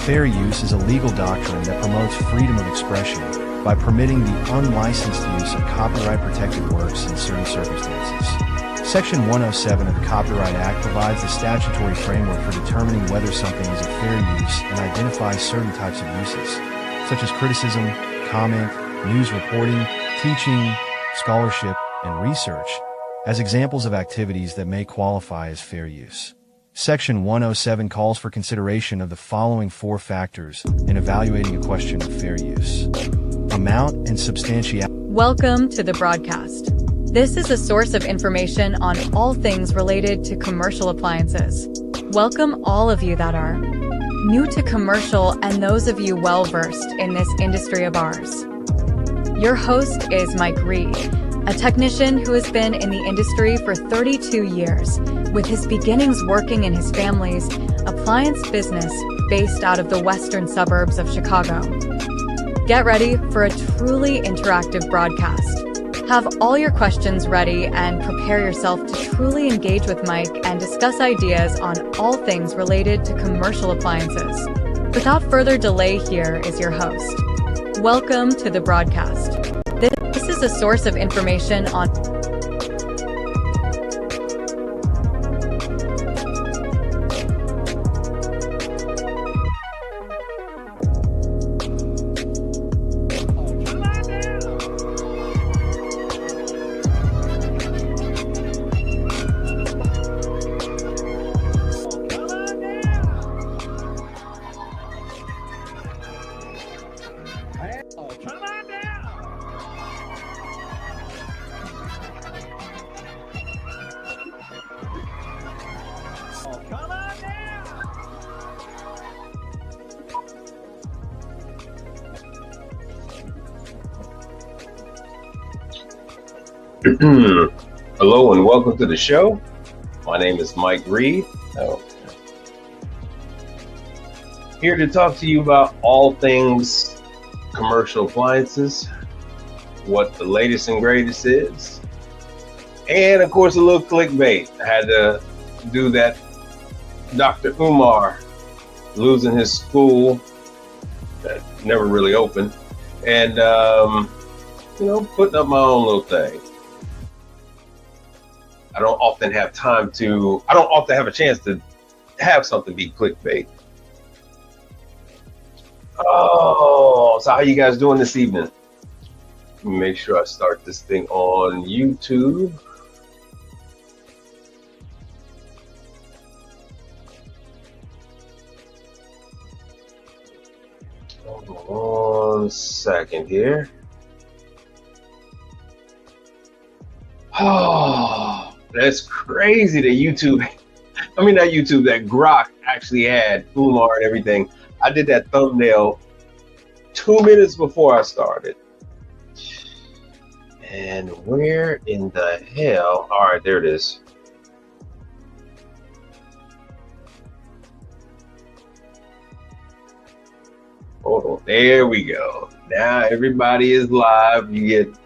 Fair use is a legal doctrine that promotes freedom of expression by permitting the unlicensed use of copyright-protected works in certain circumstances. Section 107 of the Copyright Act provides the statutory framework for determining whether something is a fair use and identifies certain types of uses, such as criticism, comment, news reporting, teaching, scholarship, and research, as examples of activities that may qualify as fair use. Section 107 calls for consideration of the following 4 factors in evaluating a question of fair use: amount and substantiality. Welcome to the broadcast. This is a source of information on all things related to commercial appliances. Welcome all of you that are new to commercial and those of you well-versed in this industry of ours. Your host is Mike Reed, a technician who has been in the industry for 32 years, with his beginnings working in his family's appliance business based out of the western suburbs of Chicago. Get ready for a truly interactive broadcast. Have all your questions ready and prepare yourself to truly engage with Mike and discuss ideas on all things related to commercial appliances. Without further delay, here is your host. Welcome to the broadcast. This is a source of information on Hello and welcome to the show. My name is Mike Reed. Here to talk to you about all things commercial appliances, what the latest and greatest is, and of course a little clickbait. I had to do that. Dr. Umar losing his school that never really opened, and putting up my own little thing. I don't often have a chance to have something be clickbait. Oh, so how you guys doing this evening? Make sure I start this thing on YouTube. Hold on 1 second here. Oh, that's crazy that that Grok actually had Umar and everything. I did that thumbnail 2 minutes before I started. And where in the hell? All right, there it is. Hold on, there we go. Now everybody is live. You get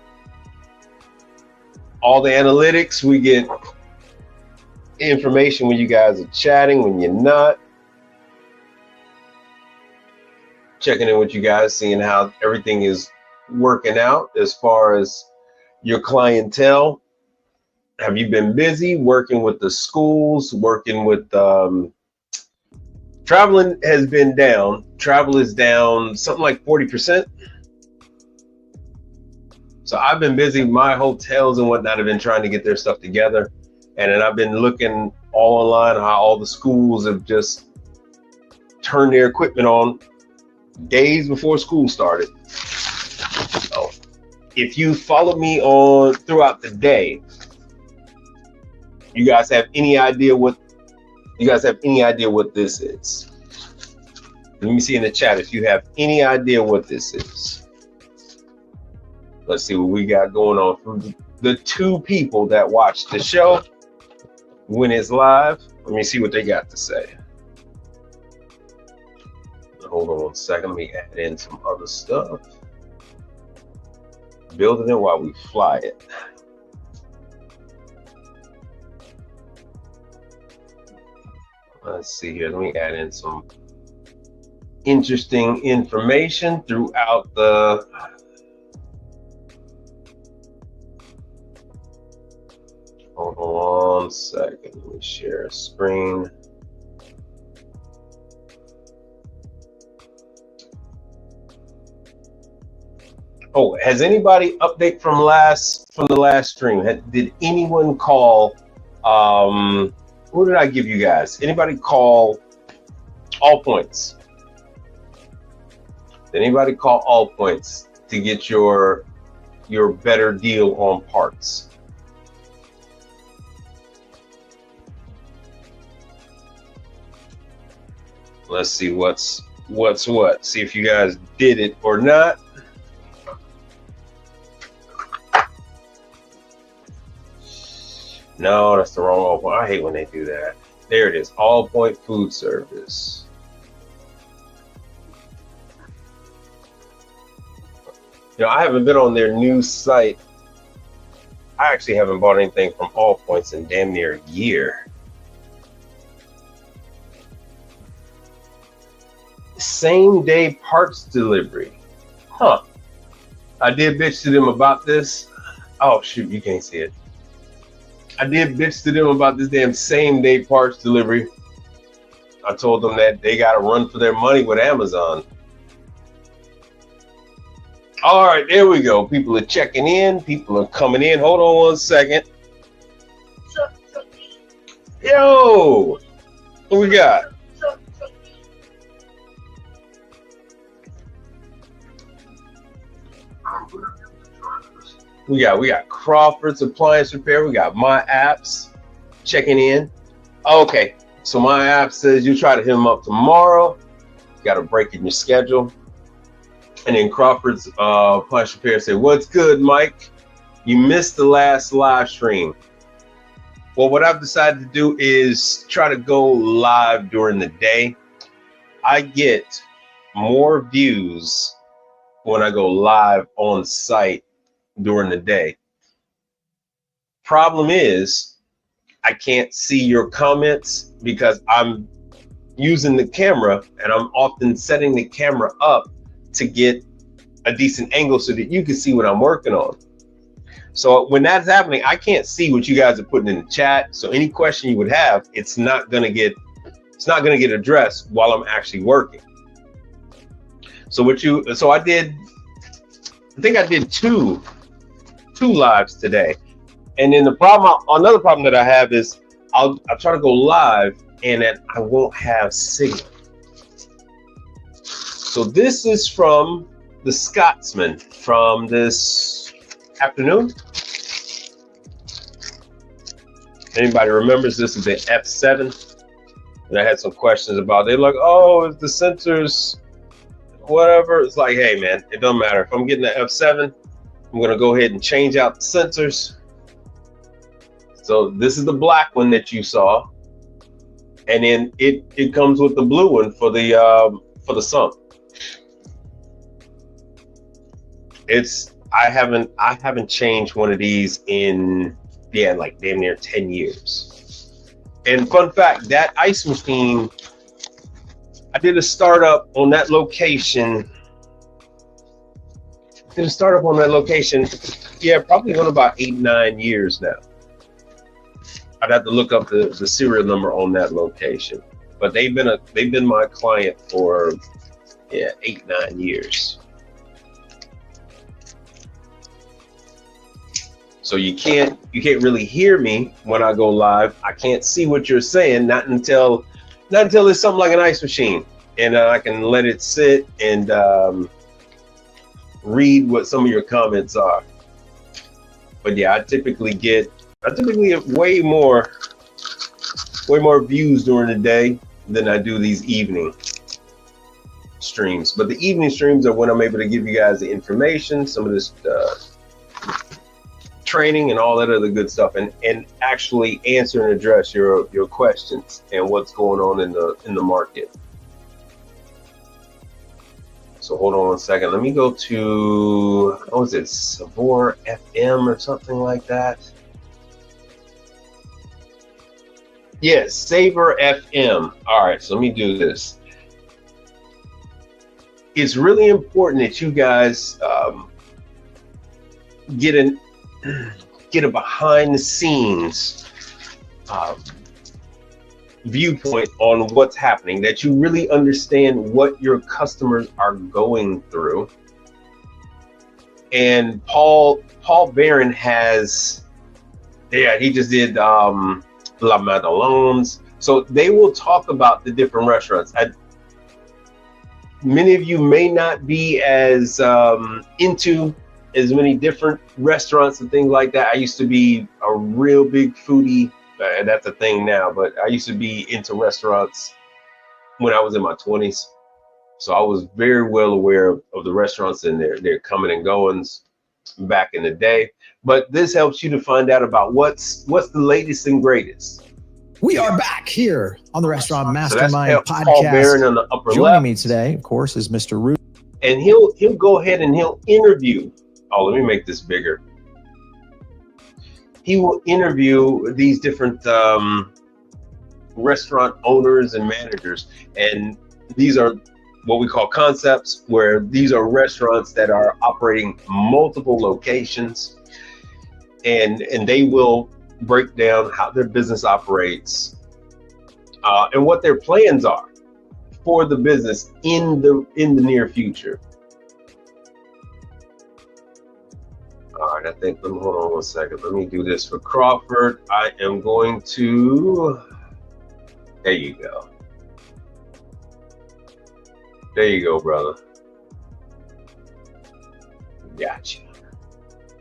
all the analytics. We get information when you guys are chatting, when you're not. Checking in with you guys, seeing how everything is working out as far as your clientele. Have you been busy working with the schools, working with traveling has been down. Travel is down something like 40%. So I've been busy. My hotels and whatnot have been trying to get their stuff together. And then I've been looking all online how all the schools have just turned their equipment on days before school started. So if you follow me on throughout the day, you guys have any idea what this is? Let me see in the chat if you have any idea what this is. Let's see what we got going on from the 2 people that watch the show when it's live. Let me see what they got to say. Hold on 1 second. Let me add in some other stuff. Building it while we fly it. Let's see here. Let me add in some interesting information throughout the hold on 1 second, let me share a screen. Oh, has anybody update from the last stream? Did anyone call what did I give you guys? Anybody call all points? Did anybody call all points to get your better deal on parts? Let's see what's what. See if you guys did it or not. No, that's the wrong all point. I hate when they do that. There it is. All Point Food Service. You know, I haven't been on their new site. I actually haven't bought anything from All Points in damn near a year. Same day parts delivery. Huh. I did bitch to them about this. Oh, shoot, you can't see it. I did bitch to them about this damn same day parts delivery. I told them that they got to run for their money with Amazon. All right, there we go. People are checking in. People are coming in. Hold on 1 second. Yo, what we got? We got Crawford's Appliance Repair. We got My Apps checking in. Okay, so My App says you try to hit him up tomorrow. You got a break in your schedule. And then Crawford's Appliance Repair said, "What's good, Mike? You missed the last live stream." Well, what I've decided to do is try to go live during the day. I get more views when I go live on site during the day. Problem is, I can't see your comments because I'm using the camera, and I'm often setting the camera up to get a decent angle so that you can see what I'm working on. So when that's happening, I can't see what you guys are putting in the chat. So any question you would have, it's not gonna get addressed while I'm actually working. So I think I did two lives today. And then another problem that I have is I'll try to go live and then I won't have signal. So this is from the Scotsman from this afternoon. Anybody remembers this is the F7? And I had some questions about it. They're like, oh, is the sensors whatever? It's like, hey man, it don't matter. If I'm getting the F7, I'm gonna go ahead and change out the sensors. So this is the black one that you saw. And then it comes with the blue one for the sump. I haven't changed one of these in like damn near 10 years. And fun fact, that ice machine, I did a startup on that location. Yeah, probably going about 8-9 years now. I'd have to look up the serial number on that location. But they've been my client for 8-9 years. So you can't really hear me when I go live. I can't see what you're saying, not until it's something like an ice machine, and I can let it sit and read what some of your comments are. But yeah, I typically get way more views during the day than I do these evening streams. But the evening streams are when I'm able to give you guys the information, some of this training and all that other good stuff, and actually answer and address your questions and what's going on in the market. So hold on 1 second. Let me go to, what was it, Savor FM or something like that? Yes, Savor FM. All right, so let me do this. it's really important that you guys get a behind the scenes viewpoint on what's happening, that you really understand what your customers are going through. And Paul Barron has, he just did La Madeleines. So they will talk about the different restaurants. Many of you may not be as into as many different restaurants and things like that. I used to be a real big foodie. That's a thing now, but I used to be into restaurants when I was in my 20s. So I was very well aware of the restaurants and their coming and goings back in the day. But this helps you to find out about what's the latest and greatest. We are back here on the Restaurant Mastermind podcast. Paul Barron on the upper Joining left. me today, of course, is Mr. Root. And he'll go ahead and he'll interview. Oh, let me make this bigger. He will interview these different restaurant owners and managers. And these are what we call concepts, where these are restaurants that are operating multiple locations. And they will break down how their business operates and what their plans are for the business in the near future. All right, I think, hold on one second. Let me do this for Crawford. I am going to, there you go. There you go, brother. Gotcha.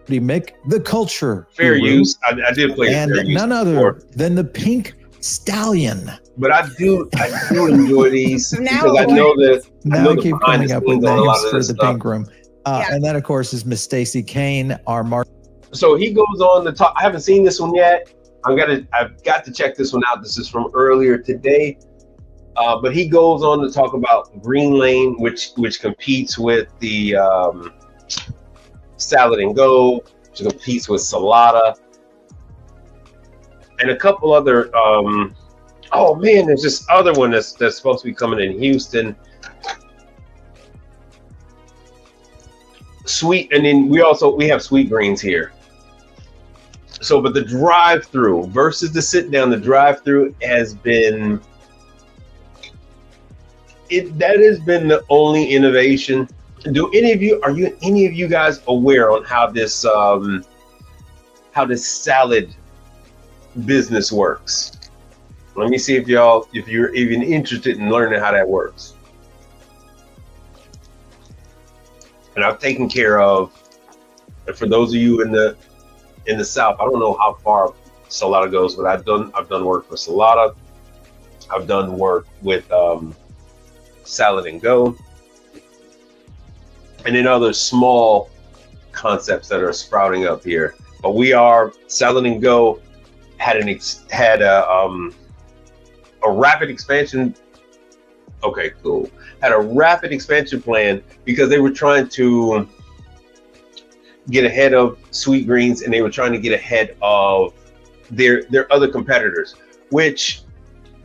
Mick, the culture. Fair guru, use. I did play and fair use none other before. than the Pink Stallion. But I do enjoy these Now because I know that Now I keep behind coming the up with scenes on a lot names of for this the stuff. Pink Room. And that, of course, is Miss Stacy Kane, our mark. So he goes on to talk. I haven't seen this one yet. I've got to check this one out. This is from earlier today. But he goes on to talk about Green Lane, which competes with the Salad and Go, which competes with Salada, and a couple other. Oh man, there's this other one that's supposed to be coming in Houston. Sweet, and then we have Sweet Greens here. So, but the drive-through versus the sit-down, the drive-through has been that has been the only innovation. Are any of you guys aware on how this salad business works? Let me see if you're even interested in learning how that works. And I've taken care of, and for those of you in the South, I don't know how far Salada goes, but I've done work for Salada. I've done work with Salad and Go, and then other small concepts that are sprouting up here. But Salad and Go had a rapid expansion. Okay, cool. Had a rapid expansion plan because they were trying to get ahead of Sweet Greens, and they were trying to get ahead of their other competitors. Which,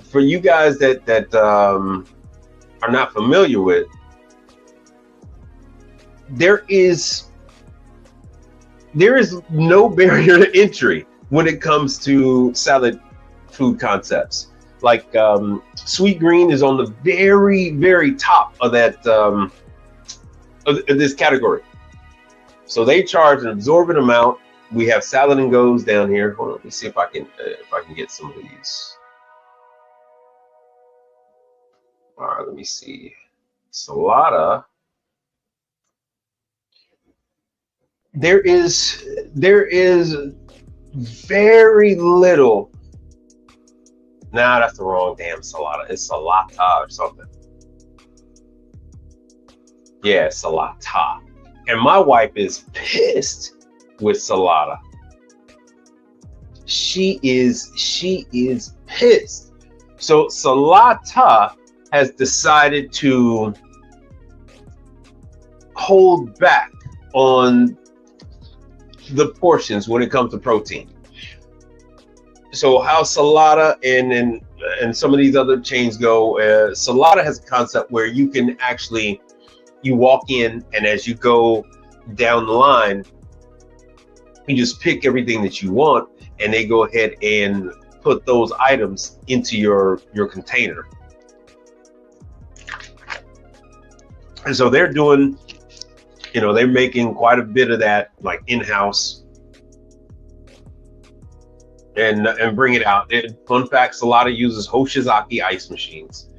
for you guys that are not familiar with, there is no barrier to entry when it comes to salad food concepts. Like Sweet Green is on the very, very top of that of this category. So they charge an absorbent amount. We have Salad and Goes down here. Hold on, let me see if I can get some of these. All right, let me see. Salada. There is very little. Nah, that's the wrong damn Salada. It's Salata or something. Yeah, Salata. And my wife is pissed with Salada. She is pissed. So Salata has decided to hold back on the portions when it comes to protein. So how Salada and some of these other chains go, Salada has a concept where you can actually you walk in, and as you go down the line, you just pick everything that you want, and they go ahead and put those items into your container. And so they're doing, they're making quite a bit of that, like in-house, and bring it out. Fun fact, Salata uses Hoshizaki ice machines.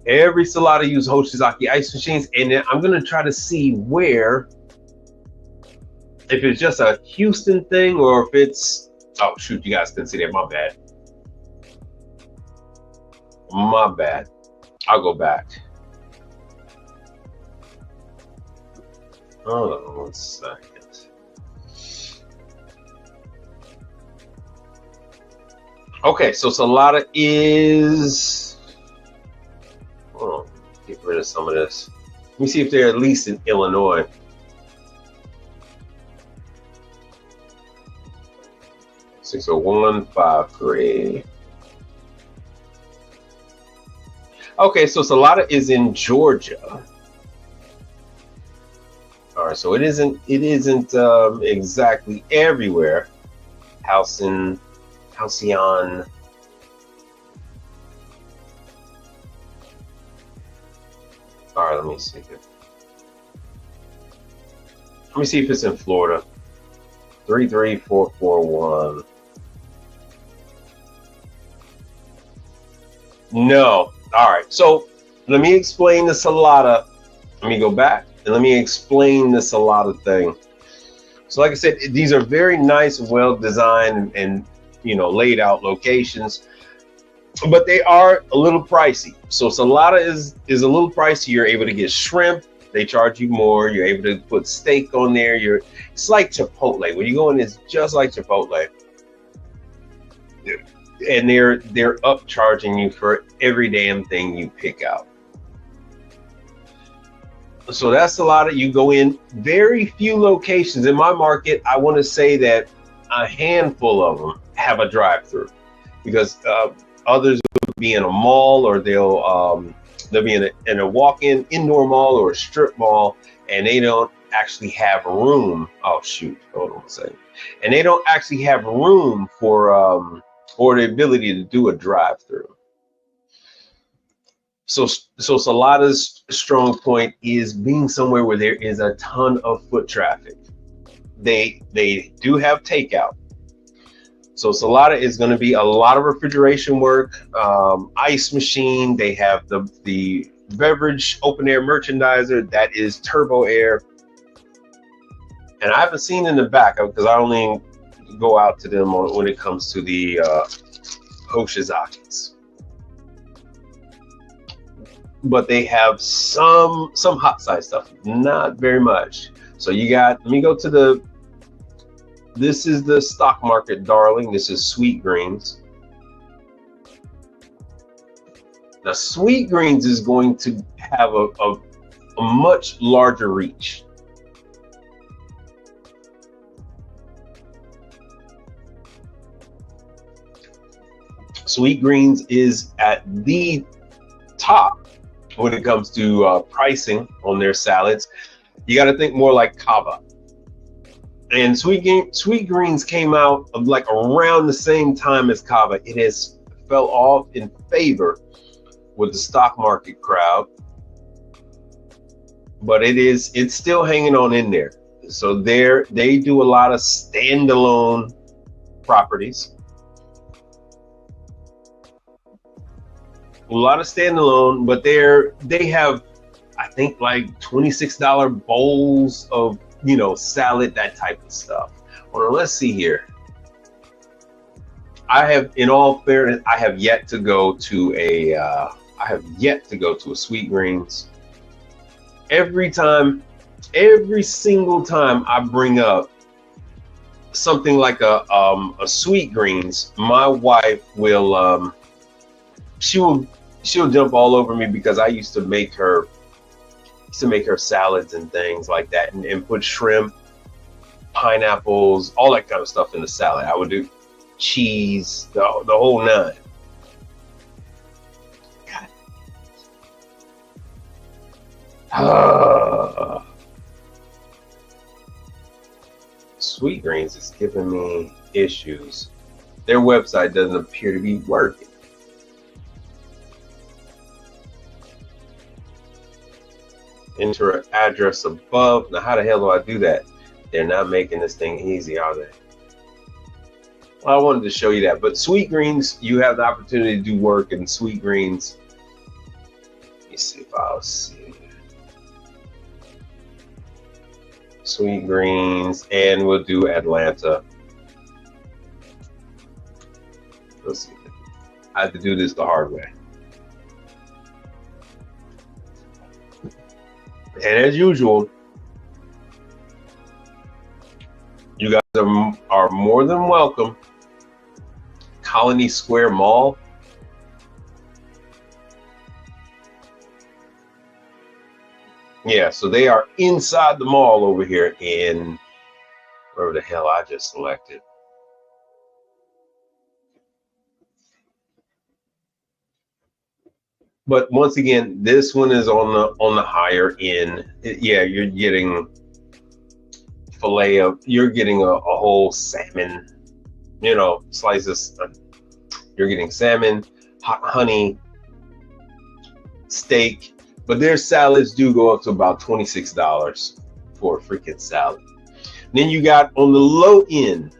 Every Salata uses Hoshizaki ice machines, and then I'm gonna try to see where, if it's just a Houston thing or if it's, oh shoot, you guys didn't see that, my bad. My bad. I'll go back. Hold on 1 second. Okay, so Salata is, oh, get rid of some of this. Let me see if they're at least in Illinois. Six oh one 53. Okay, so Salata is in Georgia. All right, so it isn't exactly everywhere. Halcyon. All right, let me see here. Let me see if it's in Florida. 33441. No. All right. So let me explain the Salata. Let me go back and let me explain the Salata thing. So like I said, these are very nice, well designed and laid out locations, but they are a little pricey. So Salata is a little pricey. You're able to get shrimp. They charge you more. You're able to put steak on there. It's like Chipotle. When you go in, it's just like Chipotle. And they're upcharging you for every damn thing you pick out. So that's a lot of, you go in very few locations in my market. I want to say that a handful of them have a drive-through, because others will be in a mall, or they'll be in a walk-in indoor mall or a strip mall, and they don't actually have room. Oh shoot, hold on a second. And they don't actually have room for or the ability to do a drive-through. So Salata's strong point is being somewhere where there is a ton of foot traffic. They do have takeout. So Salata is going to be a lot of refrigeration work, ice machine. They have the beverage open air merchandiser that is turbo air. And I haven't seen in the back because I only go out to them when it comes to the Hoshizakis. But they have some hot side stuff, not very much. So you got, let me go to this is the stock market darling. This is Sweet Greens. Now Sweet Greens is going to have a much larger reach. Sweet Greens is at the top when it comes to pricing on their salads. You got to think more like Kava. And Sweet Greens came out of like around the same time as Kava. It has fell off in favor with the stock market crowd, but it's still hanging on in there. So they do a lot of standalone properties. A lot of standalone, but they have, I think, like $26 bowls of salad, that type of stuff. Well, let's see here. I have, in all fairness, I have yet to go to a Sweet Greens. Every single time I bring up something like a Sweet Greens, my wife will she'll jump all over me, because I used to make her salads and things like that, and put shrimp, pineapples, all that kind of stuff in the salad. I would do cheese, the whole nine. God. Sweet Greens is giving me issues. Their website doesn't appear to be working. Enter an address above. Now, how the hell do I do that? They're not making this thing easy, are they? Well, I wanted to show you that. But Sweet Greens, you have the opportunity to do work in Sweet Greens. Let me see if I'll see. Sweet Greens, and we'll do Atlanta. Let's see. I have to do this the hard way. And as usual, you guys are more than welcome. Colony Square Mall. Yeah, so they are inside the mall over here in wherever the hell I just selected. But once again, this one is on the higher end. Yeah, you're getting filet of, you're getting a whole salmon, slices. You're getting salmon, hot honey, steak. But their salads do go up to about $26 for a freaking salad. Then you got on the low end,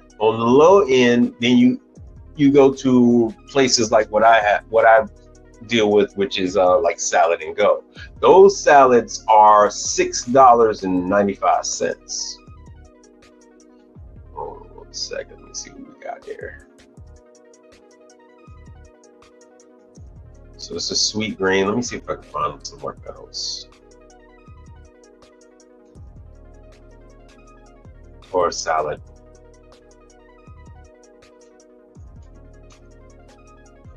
then you go to places like what I deal with, which is like Salad and Go. Those salads are $6.95. Oh, 1 second, let me see what we got here. So it's a Sweet Green. Let me see if I can find somewhere else. Or a salad.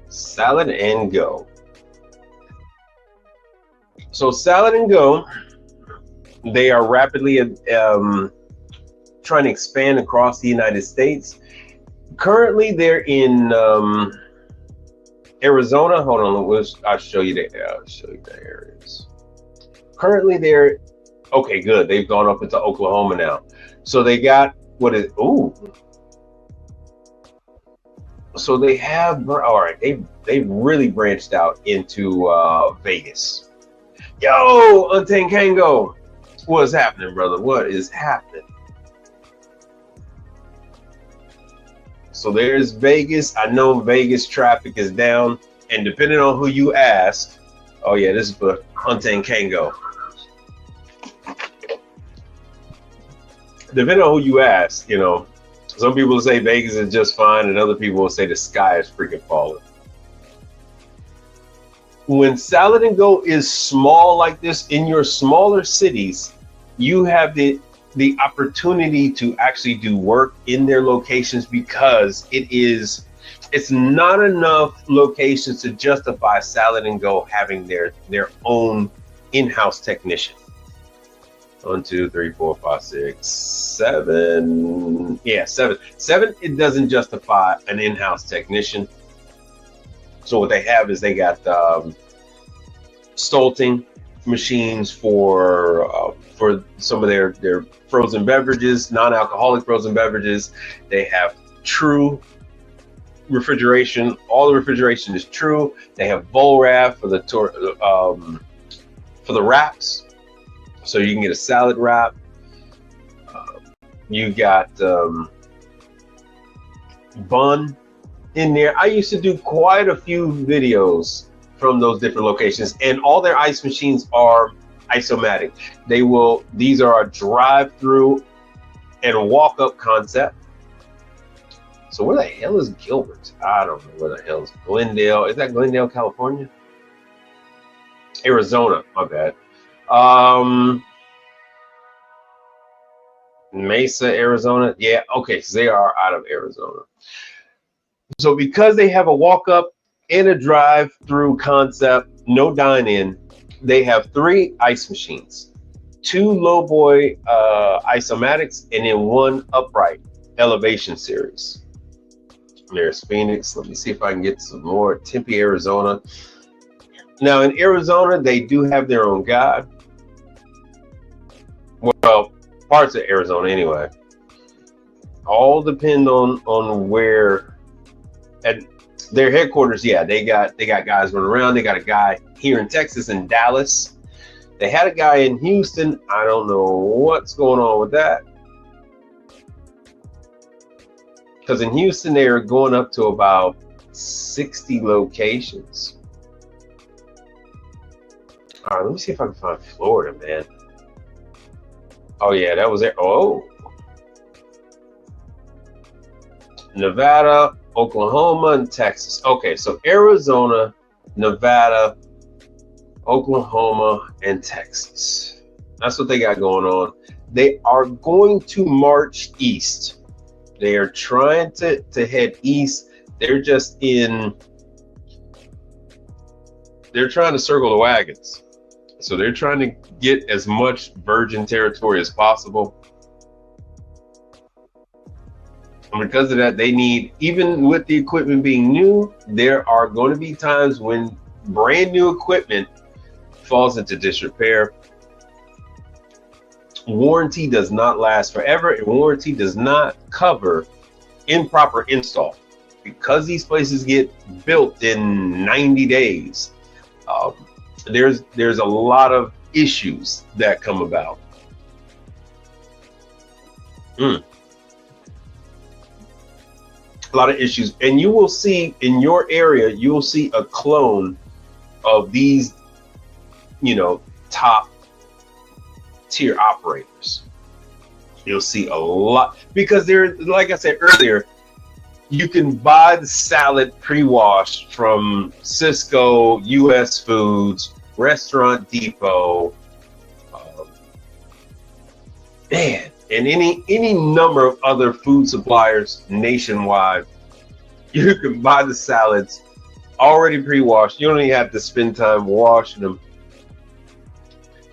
Salad and Go. So Salad and Go, they are rapidly trying to expand across the United States. Currently, they're in Arizona. Hold on, I'll show you the areas. Currently, they're okay. Good. They've gone up into Oklahoma now. So they got So they have, all right. They really branched out into Vegas. Yo, Untamed Kango, what's happening, brother? What is happening? So there's Vegas. I know Vegas traffic is down, and depending on who you ask, oh yeah, this is for Untamed Kango. Depending on who you ask, some people will say Vegas is just fine, and other people will say the sky is freaking falling. When Salad and Go is small like this, in your smaller cities, you have the opportunity to actually do work in their locations, because it's not enough locations to justify Salad and Go having their own in-house technician. 1, 2, 3, 4, 5, 6, 7. Yeah, 7. It doesn't justify an in-house technician. So what they have is they got Stolting machines for some of their frozen beverages, non-alcoholic frozen beverages. They have True refrigeration. All the refrigeration is True. They have Bowl Wrap for the wraps, so you can get a salad wrap. You got Bun in there. I used to do quite a few videos from those different locations, and all their ice machines are isomatic. These are a drive-through and a walk-up concept. So where the hell is Gilbert? I don't know where the hell is Glendale. Is that Glendale, California? Arizona, my bad. Mesa, Arizona. Yeah, okay, so they are out of Arizona. So because they have a walk-up and a drive-through concept, no dine-in, they have 3 ice machines, 2 lowboy isomatics, and then 1 upright elevation series. There's Phoenix. Let me see if I can get some more. Tempe, Arizona. Now in Arizona, they do have their own guy. parts of Arizona anyway. All depend on where at their headquarters. Yeah, they got guys running around. They got a guy here in Texas, in Dallas. They had a guy in Houston. I don't know what's going on with that. Because in Houston, they're going up to about 60 locations. All right, let me see if I can find Florida, man. Oh, yeah, that was there. Oh. Nevada, Oklahoma, and Texas. Okay, so Arizona, Nevada, Oklahoma, and Texas. That's what they got going on. They are going to march east. They are trying to head east. They're trying to circle the wagons. So they're trying to get as much virgin territory as possible. And because of that, they need, even with the equipment being new, there are going to be times when brand new equipment falls into disrepair. Warranty does not last forever, and warranty does not cover improper install. Because these places get built in 90 days, there's a lot of issues that come about. A lot of issues, and you will see in your area, you will see a clone of these, top tier operators. You'll see a lot, because they're, like I said earlier, you can buy the salad pre-washed from Cisco, US Foods, Restaurant Depot, and any number of other food suppliers nationwide. You can buy the salads already pre-washed. You don't even have to spend time washing them.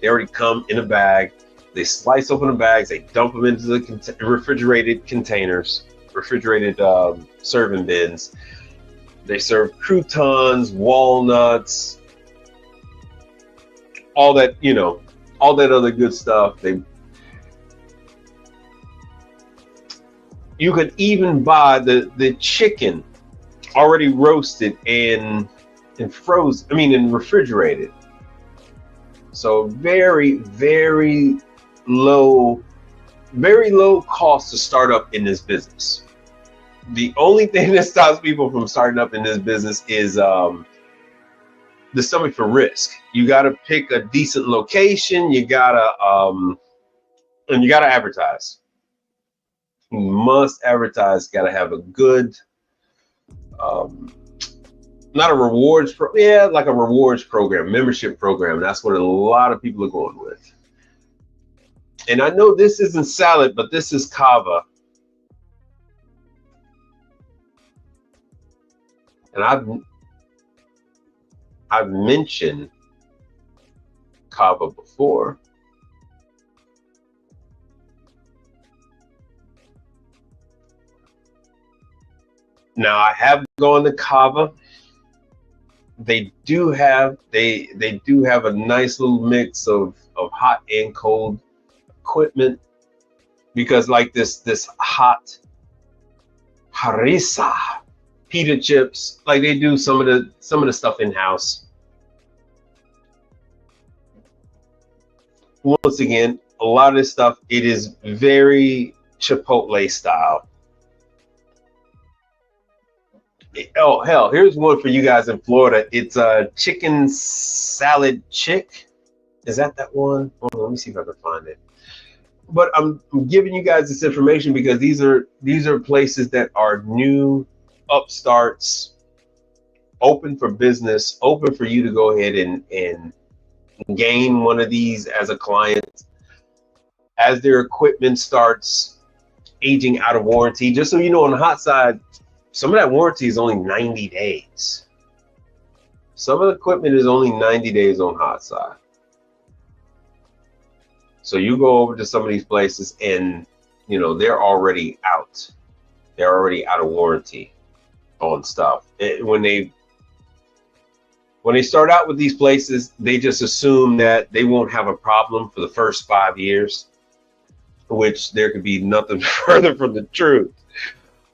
They already come in a bag. They slice open the bags. They dump them into the refrigerated containers, refrigerated serving bins. They serve croutons, walnuts, all that, all that other good stuff. You could even buy the chicken already roasted and frozen, and refrigerated. So very, very low cost to start up in this business. The only thing that stops people from starting up in this business is the stomach for risk. You got to pick a decent location. You gotta advertise. You must advertise. Got to have a good, not a rewards like a rewards program, membership program. That's what a lot of people are going with. And I know this isn't salad, but this is kava. And I've mentioned kava before. Now I have gone to kava. They do have a nice little mix of hot and cold equipment, because like this hot harissa pita chips, like they do some of the stuff in house. Once again, a lot of this stuff, it is very Chipotle style. Oh hell, here's one for you guys in Florida. It's a chicken salad chick. Is that one? Hold on, let me see if I can find it. But I'm giving you guys this information because these are places that are new upstarts, open for business, open for you to go ahead and gain one of these as a client as their equipment starts aging out of warranty. Just so you know, on the hot side, some of that warranty is only 90 days. Some of the equipment is only 90 days on hot side. So you go over to some of these places and, they're already out. They're already out of warranty on stuff. When they start out with these places, they just assume that they won't have a problem for the first 5 years. which there could be nothing further from the truth.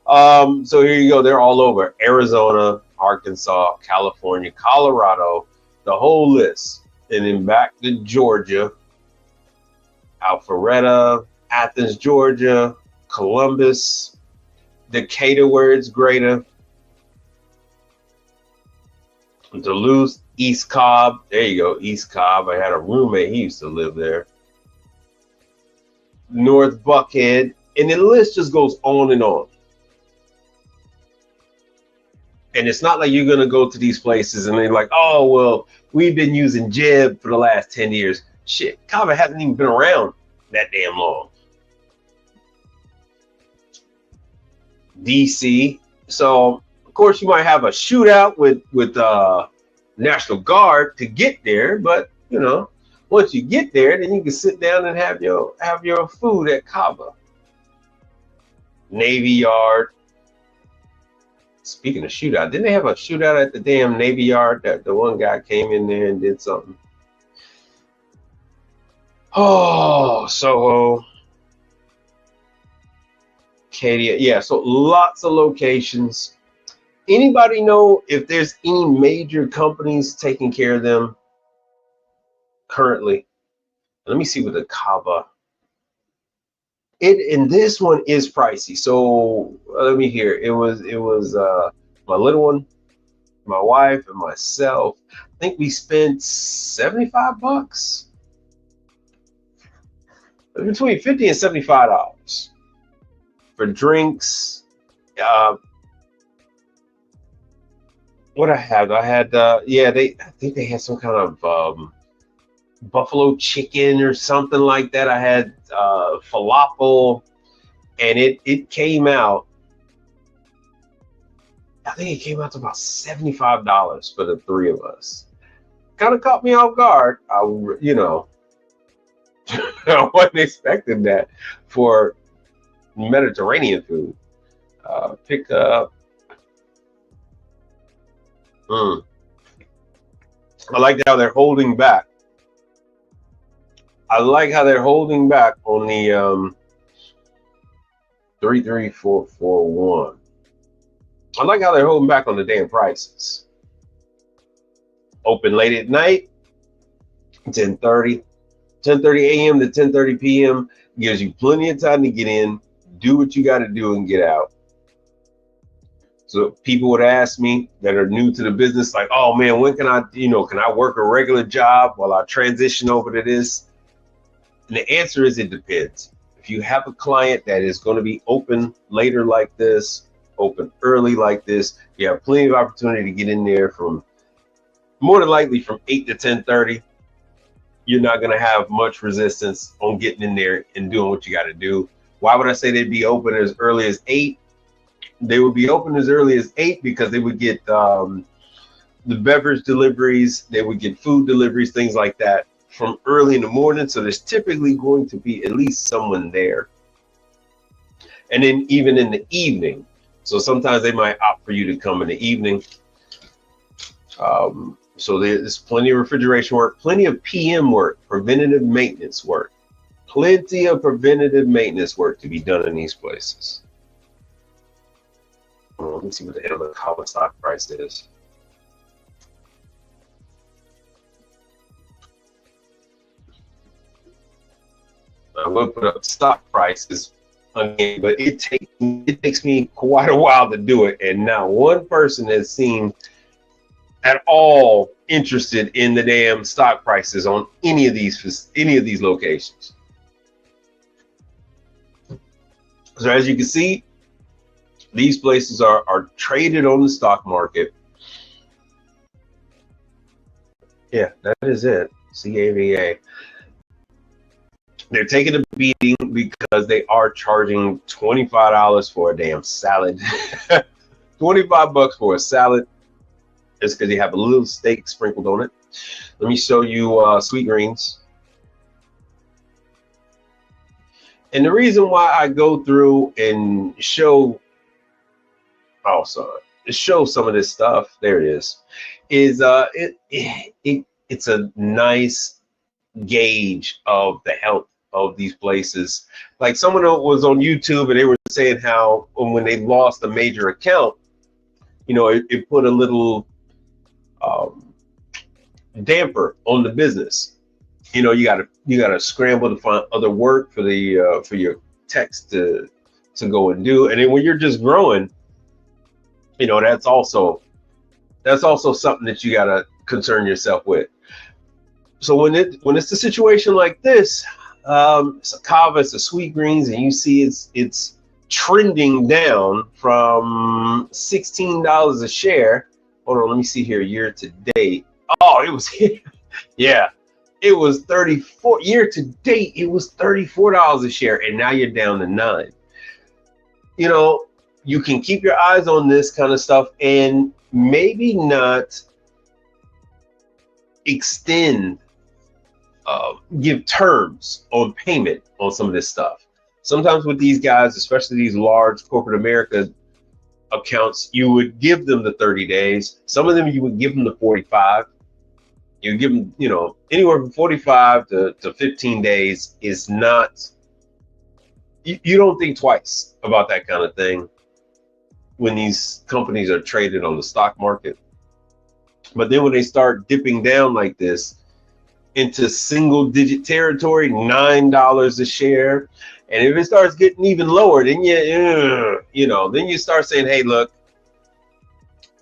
So here you go. They're all over Arizona, Arkansas, California, Colorado, the whole list. And then back to Georgia, Alpharetta, Athens, Georgia, Columbus, Decatur, where it's greater, Duluth, East Cobb. There you go, East Cobb. I had a roommate, he used to live there. North Buckhead, and the list just goes on and on. And it's not like you're going to go to these places and they're like, oh, well, we've been using Jib for the last 10 years. Shit, Combi hasn't even been around that damn long. DC. So, of course, you might have a shootout with National Guard to get there. But, you know, once you get there, then you can sit down and have your food at Combi. Navy Yard. Speaking of shootout, didn't they have a shootout at the damn Navy Yard that the one guy came in there and did something? Oh, Soho, Acadia. Yeah, so lots of locations. Anybody know if there's any major companies taking care of them currently? Let me see what the Combi. And this one is pricey. So let me hear. It was my little one, my wife, and myself. I think we spent $75, between $50 and $75 for drinks. What I had, yeah, I think they had some kind of buffalo chicken or something like that. I had falafel, and it came out, I think it came out to about $75 for the three of us. Kind of caught me off guard. I wasn't expecting that for Mediterranean food. Pick up. I like how they're holding back. I like how they're holding back on the 33441. I like how they're holding back on the damn prices. Open late at night, 10:30 a.m. to 10:30 p.m. gives you plenty of time to get in, do what you got to do, and get out. So people would ask me that are new to the business, like, oh man, when can I, can I work a regular job while I transition over to this? And the answer is it depends. If you have a client that is going to be open later like this, open early like this, you have plenty of opportunity to get in there from, more than likely, from 8 to 10:30. You're not going to have much resistance on getting in there and doing what you got to do. Why would I say they'd be open as early as 8? They would be open as early as 8 because they would get the beverage deliveries, they would get food deliveries, things like that from early in the morning. So there's typically going to be at least someone there. And then even in the evening. So sometimes they might opt for you to come in the evening. So there's plenty of refrigeration work, plenty of PM work, preventative maintenance work, plenty of preventative maintenance work to be done in these places. Let me see what the end of the Combi stock price is. I'm going to put up stock prices again, but it takes me quite a while to do it, and not one person has seemed at all interested in the damn stock prices on any of these locations. So as you can see, these places are traded on the stock market. Yeah, that is it. CAVA. They're taking a beating because they are charging $25 for a damn salad. $25 for a salad. Just because you have a little steak sprinkled on it. Let me show you sweet greens. And the reason why I go through and show some of this stuff, there it is it's a nice gauge of the health of these places. Like someone was on YouTube and they were saying how when they lost a major account, you know, it put a little damper on the business. You know, you gotta scramble to find other work for the for your techs to go and do. And then when you're just growing, you know, that's also something that you gotta concern yourself with. So when it's a situation like this, it's a kava, it's a sweet greens, and you see it's trending down from $16 a share. Hold on, let me see here, year to date. Oh, it was yeah, it was 34 year to date. It was $34 a share, and now you're down to $9. You know, you can keep your eyes on this kind of stuff and maybe not extend, give terms on payment on some of this stuff. Sometimes with these guys, especially these large corporate America accounts, you would give them the 30 days. Some of them you would give them the 45. You give them, you know, anywhere from 45 to 15 days is not, you don't think twice about that kind of thing when these companies are traded on the stock market. But then when they start dipping down like this into single digit territory, $9 a share, and if it starts getting even lower, then you know, then you start saying, hey, look,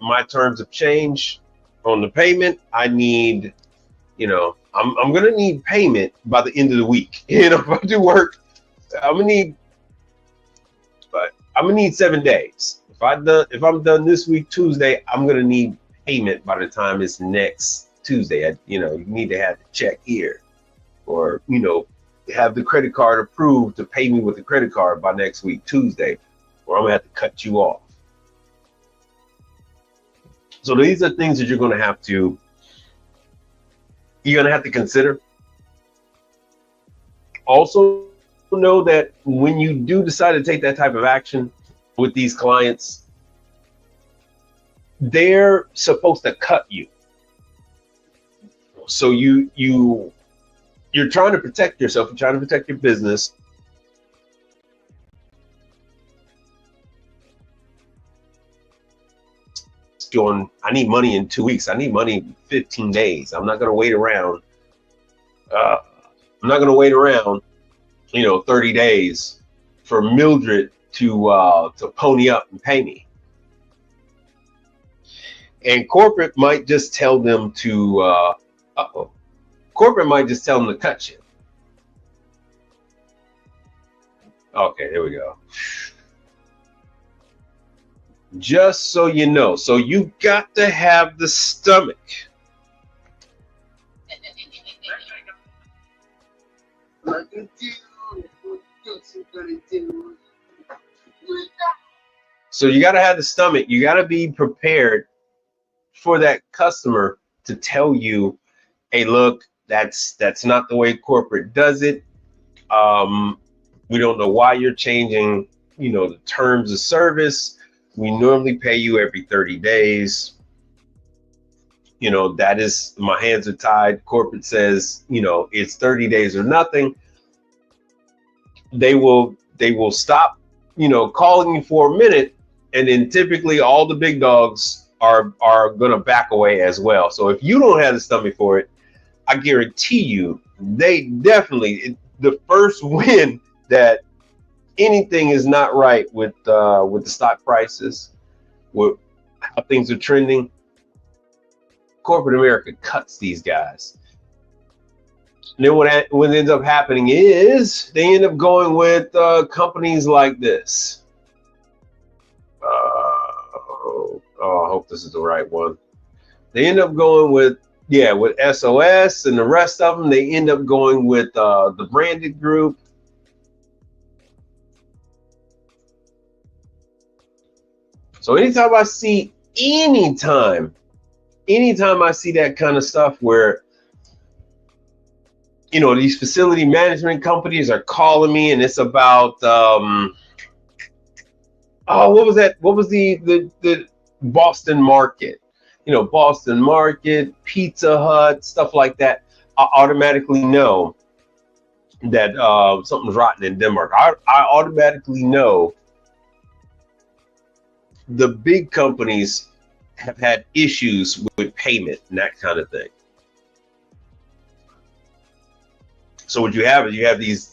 my terms have changed on the payment. I need, you know, I'm gonna need payment by the end of the week. You know, if I do work, I'm gonna need 7 days. If I'm done this week Tuesday, I'm gonna need payment by the time it's next Tuesday. You know, you need to have the check here, or, you know, have the credit card approved to pay me with the credit card by next week Tuesday, or I'm gonna have to cut you off. So these are things that you're gonna have to consider. Also know that when you do decide to take that type of action with these clients, they're supposed to cut you. So you're trying to protect yourself, you're trying to protect your business. I need money in 2 weeks. I need money in 15 days. I'm not going to wait around. I'm not going to wait around, you know, 30 days for Mildred to pony up and pay me. And corporate might just tell them to corporate might just tell them to cut you. Okay, there we go. Just so you know. So you got to have the stomach. So you got to have the stomach. You got to be prepared for that customer to tell you, hey, look, that's not the way corporate does it. We don't know why you're changing, you know, the terms of service. We normally pay you every 30 days. You know, that is, my hands are tied. Corporate says, you know, it's 30 days or nothing. They will stop, you know, calling you for a minute, and then typically all the big dogs are going to back away as well. So if you don't have the stomach for it, I guarantee you, they definitely, the first win that anything is not right with the stock prices, with how things are trending, corporate America cuts these guys. And then what ends up happening is they end up going with companies like this. I hope this is the right one. They end up going with SOS, and the rest of them, they end up going with the branded group. So anytime I see that kind of stuff where, you know, these facility management companies are calling me and it's about, what was that? What was the Boston Market? You know, Boston Market, Pizza Hut, stuff like that. I automatically know that something's rotten in Denmark, I automatically know the big companies have had issues with payment and that kind of thing. So what you have is you have these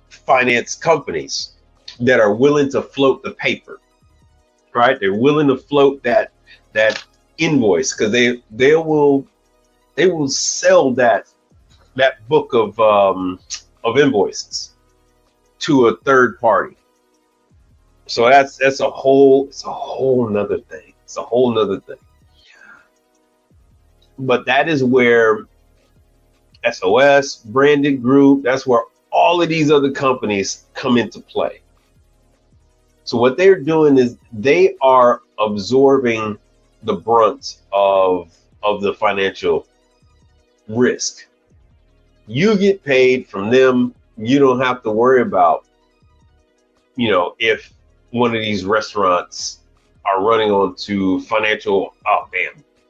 finance companies that are willing to float the paper, right? They're willing to float that invoice because they will sell that book of invoices to a third party. So that's a whole nother thing. It's a whole nother thing. But that is where SOS, Branded Group, that's where all of these other companies come into play. So what they're doing is they are absorbing the brunt of the financial risk. You get paid from them. You don't have to worry about, if one of these restaurants are running onto financial,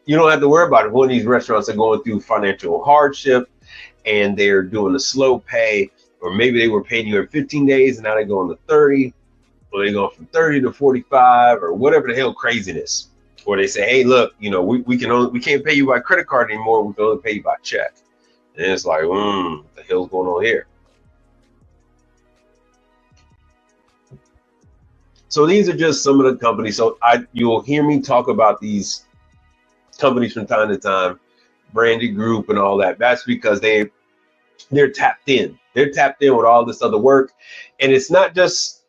you don't have to worry about it. One of these restaurants are going through financial hardship and they're doing the slow pay, or maybe they were paying you every 15 days and now they're going to 30, or they're going from 30 to 45, or whatever the hell craziness. Or they say, hey, look, we can't pay you by credit card anymore. We can only pay you by check. And it's like, what the hell's going on here? So these are just some of the companies. So you'll hear me talk about these companies from time to time, Branded Group and all that. That's because they're tapped in. They're tapped in with all this other work. And it's not just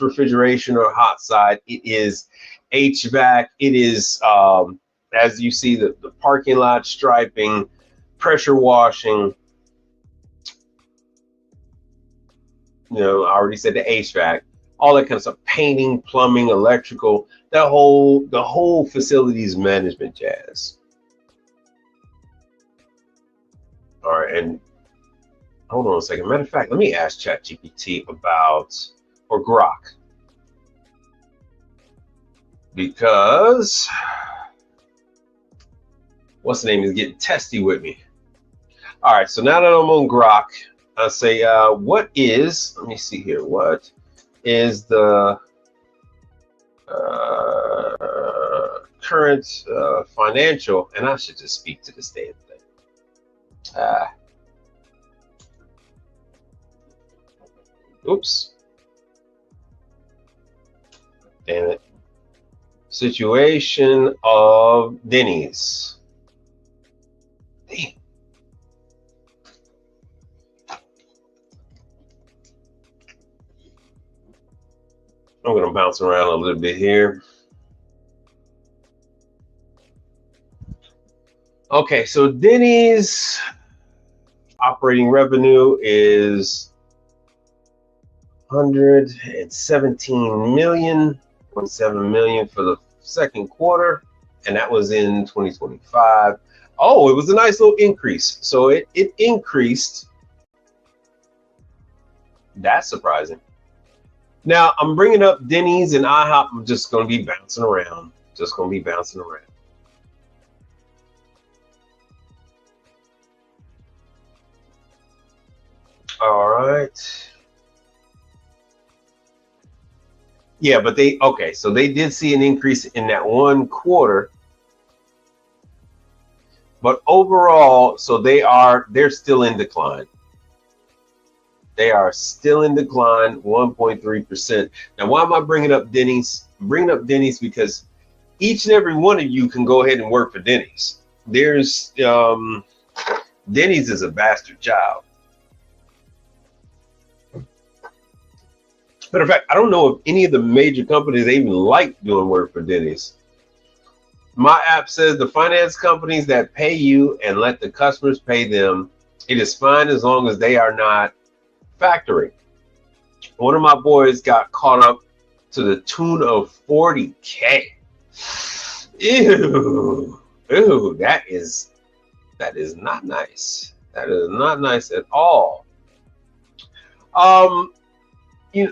refrigeration or hot side. It is HVAC. It is, as you see, the parking lot striping, pressure washing. I already said the HVAC, all that kind of stuff, painting, plumbing, electrical, the whole facilities management jazz. All right, and hold on a second. Matter of fact, let me ask ChatGPT or Grok, because what's the name is getting testy with me. All right, so now that I'm on Grok, I say, let me see here, what is the current financial, and I should just speak to this damn thing. Oops. Damn it. Situation of Denny's. Damn. I'm going to bounce around a little bit here. Okay, so Denny's operating revenue is 117 million, 0.7 million for the second quarter, and that was in 2025. Oh, it was a nice little increase. So it increased. That's surprising. Now, I'm bringing up Denny's and IHOP. I'm just going to be bouncing around. All right. Yeah, but so they did see an increase in that one quarter. But overall, so they're still in decline. They are still in decline, 1.3%. Now, why am I bringing up Denny's? I'm bringing up Denny's because each and every one of you can go ahead and work for Denny's. Denny's is a bastard child. Matter of fact, I don't know if any of the major companies even like doing work for Denny's. My app says the finance companies that pay you and let the customers pay them, it is fine as long as they are not factoring. One of my boys got caught up to the tune of 40K. Ew, that is not nice. That is not nice at all.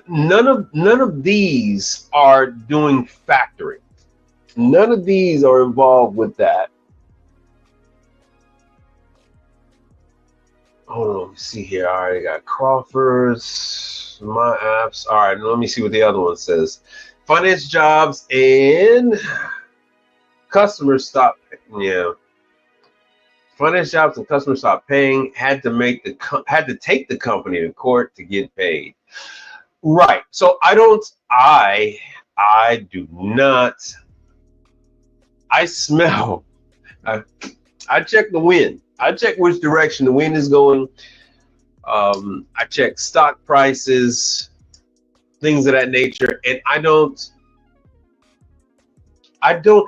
None of these are doing factoring. None of these are involved with that. hold on, let me see here. All right, I got Crawford's, my apps. All right, let me see what the other one says. Finance jobs and customers stop. Yeah, finance jobs and customers stopped paying. Had to take the company to court to get paid. Right. So I do not. I smell. I, I check the wind. I check which direction the wind is going. I check stock prices, things of that nature, and I don't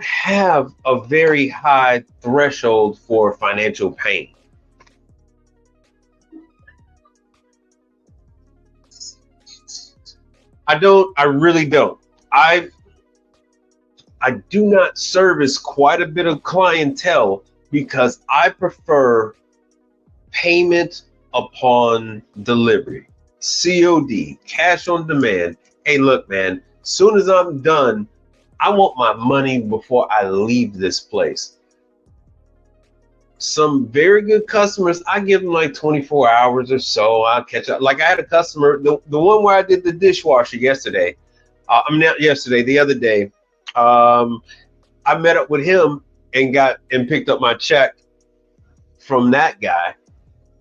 have a very high threshold for financial pain. I really don't. I do not service quite a bit of clientele because I prefer payment upon delivery, COD, cash on demand. Hey, look, man, soon as I'm done, I want my money before I leave this place. Some very good customers, I give them like 24 hours or so. I'll catch up. Like I had a customer, the one where I did the dishwasher yesterday. Not yesterday, the other day. I met up with him and picked up my check from that guy,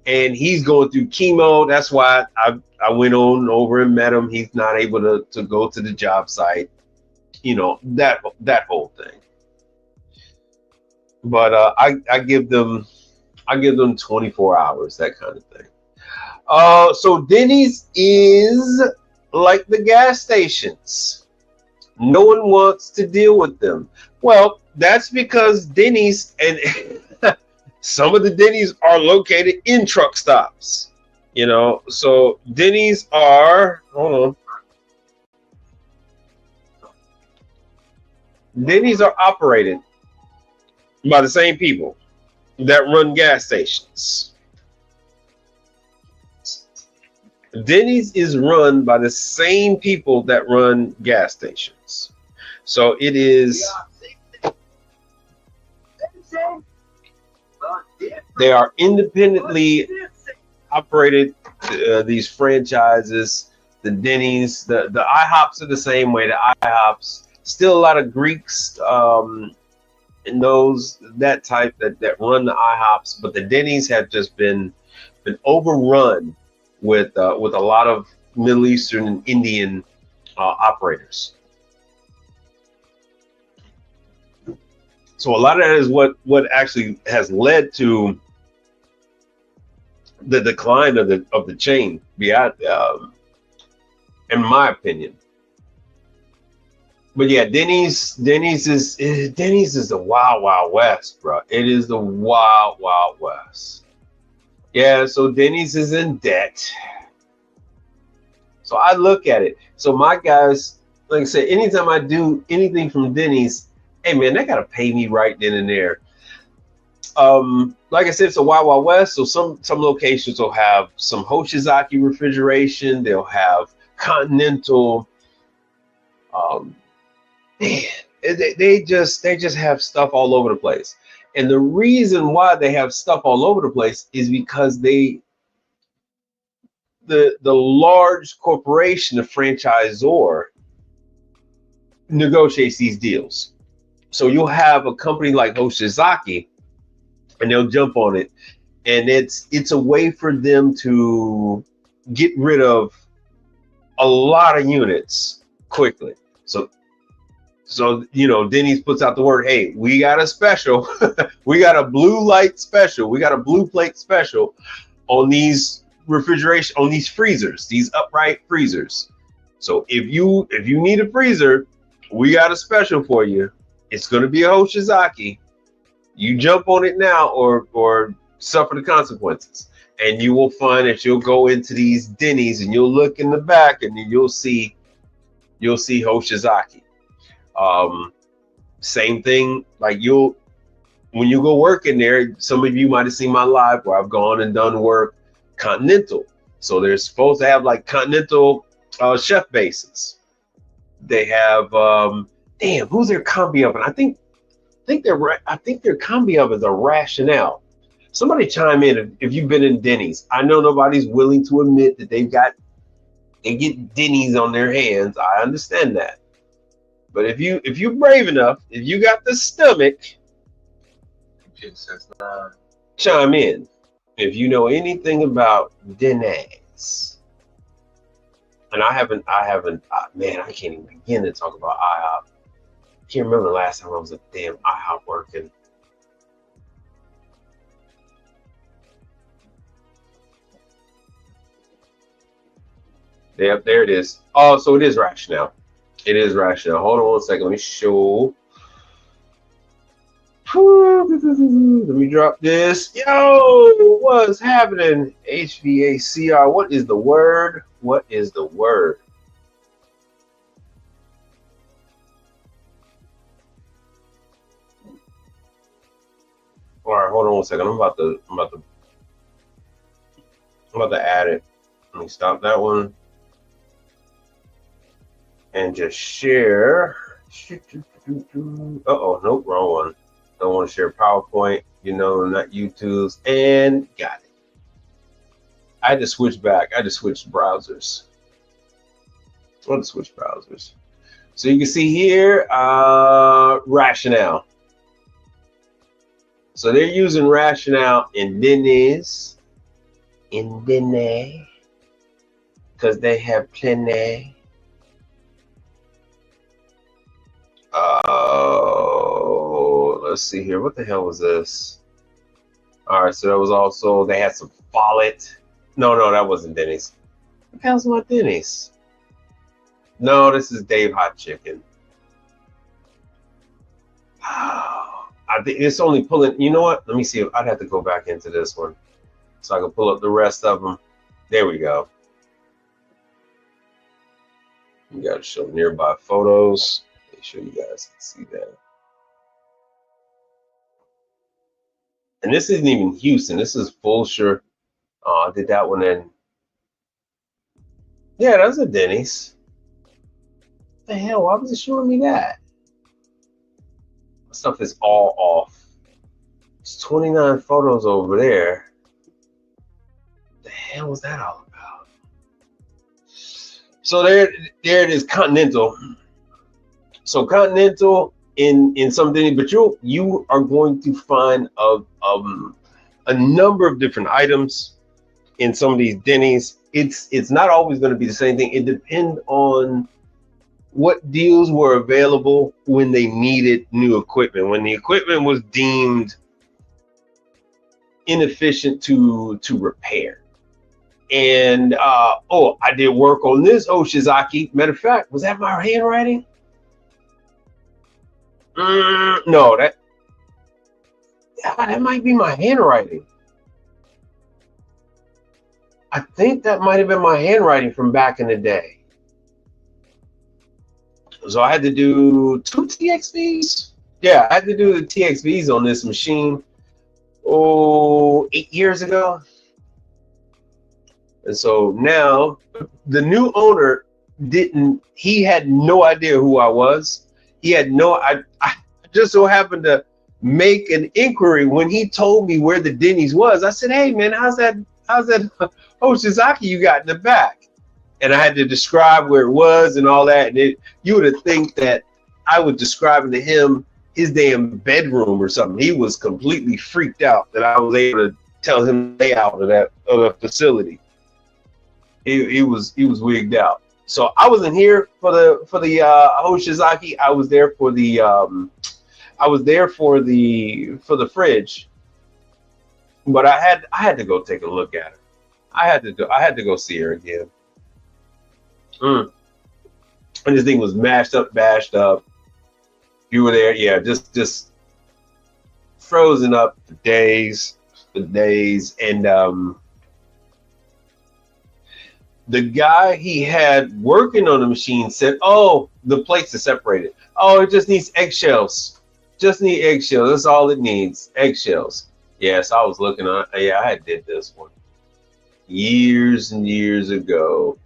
and he's going through chemo. That's why I went on over and met him. He's not able to go to the job site, that whole thing. But I give them 24 hours, that kind of thing. So Denny's is like the gas stations. No one wants to deal with them. Well, that's because Denny's and some of the Denny's are located in truck stops. So Denny's are, hold on. Denny's are operated by the same people that run gas stations. Denny's is run by the same people that run gas stations. So it is, they are independently operated, these franchises. The Denny's, the IHOPs are the same way. The IHOPs, still a lot of Greeks and that type that run the IHOPs, but the Denny's have just been overrun with a lot of Middle Eastern and Indian operators. So a lot of that is what actually has led to the decline of the chain, beyond, in my opinion. But yeah, Denny's is the wild, wild west, bro. It is the wild, wild west. Yeah, so Denny's is in debt. So I look at it. So my guys, like I said, anytime I do anything from Denny's, hey man, they gotta pay me right then and there. Like I said, it's a wild, wild west. So some locations will have some Hoshizaki refrigeration. They'll have Continental. Man, they just have stuff all over the place. And the reason why they have stuff all over the place is because the large corporation, the franchisor, negotiates these deals. So you'll have a company like Hoshizaki, and they'll jump on it, and it's a way for them to get rid of a lot of units quickly. So Denny's puts out the word, hey, we got a special. We got a blue light special. We got a blue plate special on these refrigeration, on these freezers, these upright freezers. So if you need a freezer, we got a special for you. It's going to be a Hoshizaki. You jump on it now or suffer the consequences. And you will find that you'll go into these Denny's and you'll look in the back and then you'll see Hoshizaki. Same thing, like when you go work in there, some of you might have seen my live where I've gone and done work Continental. So they're supposed to have like Continental chef bases. They have who's their combi oven? I think their combi ovens are Rationale. Somebody chime in if you've been in Denny's. I know nobody's willing to admit that they get Denny's on their hands. I understand that. But if you're brave enough, if you got the stomach, chime in. If you know anything about Denny's. And I haven't, man, I can't even begin to talk about IHOP. I can't remember the last time I was at damn IHOP working. Yep, there it is. Oh, so it is rationale. It is rationale. Hold on one second. Let me show. Let me drop this. Yo, what's happening? HVACR. What is the word? What is the word? All right, hold on one second. I'm about to add it. Let me stop that one and just share. Uh-oh, nope, wrong one. Don't want to share PowerPoint, you know, not YouTube's, and got it. I had to switch back. I had to switch browsers. I had to switch browsers. So you can see here, rationale. So they're using rationale in Denny's, because they have plenty. Let's see here. What the hell was this? All right, so that was also, they had some Follett. No, that wasn't Denny's. What the hell's my Denny's? No, this is Dave Hot Chicken. I think it's only pulling, you know what? Let me see. I'd have to go back into this one so I can pull up the rest of them. There we go. You got to show nearby photos. Make sure you guys can see that. And this isn't even Houston. This is Fulshire. I did that one in. Yeah, that's a Denny's. What the hell? Why was it showing me that? Stuff is all off. It's 29 photos over there. What the hell was that all about? So there it is, Continental. So Continental in some Denny, but you are going to find a number of different items in some of these Denny's. It's not always going to be the same thing. It depends on what deals were available when they needed new equipment, when the equipment was deemed inefficient to repair. And oh, I did work on this Oshizaki. Matter of fact, was that my handwriting? No, that might be my handwriting. I think that might have been my handwriting from back in the day. So I had to do 2 TXVs. Yeah, I had to do the TXVs on this machine, 8 years ago. And so now the new owner he had no idea who I was. He had I just so happened to make an inquiry when he told me where the Denny's was. I said, hey man, how's that Oshizaki you got in the back? And I had to describe where it was and all that. And you would have think that I was describing to him his damn bedroom or something. He was completely freaked out that I was able to tell him the layout of the facility. He was wigged out. So I wasn't here for the Hoshizaki. I was there for the fridge. But I had to go take a look at her. I had to go see her again. And this thing was mashed up, bashed up. You were there, yeah, just frozen up for days. And the guy he had working on the machine said, oh, the plates are separated. Oh, it just needs eggshells. Just need eggshells. That's all it needs. Eggshells. Yes, I was looking at, yeah, I did this one years and years ago.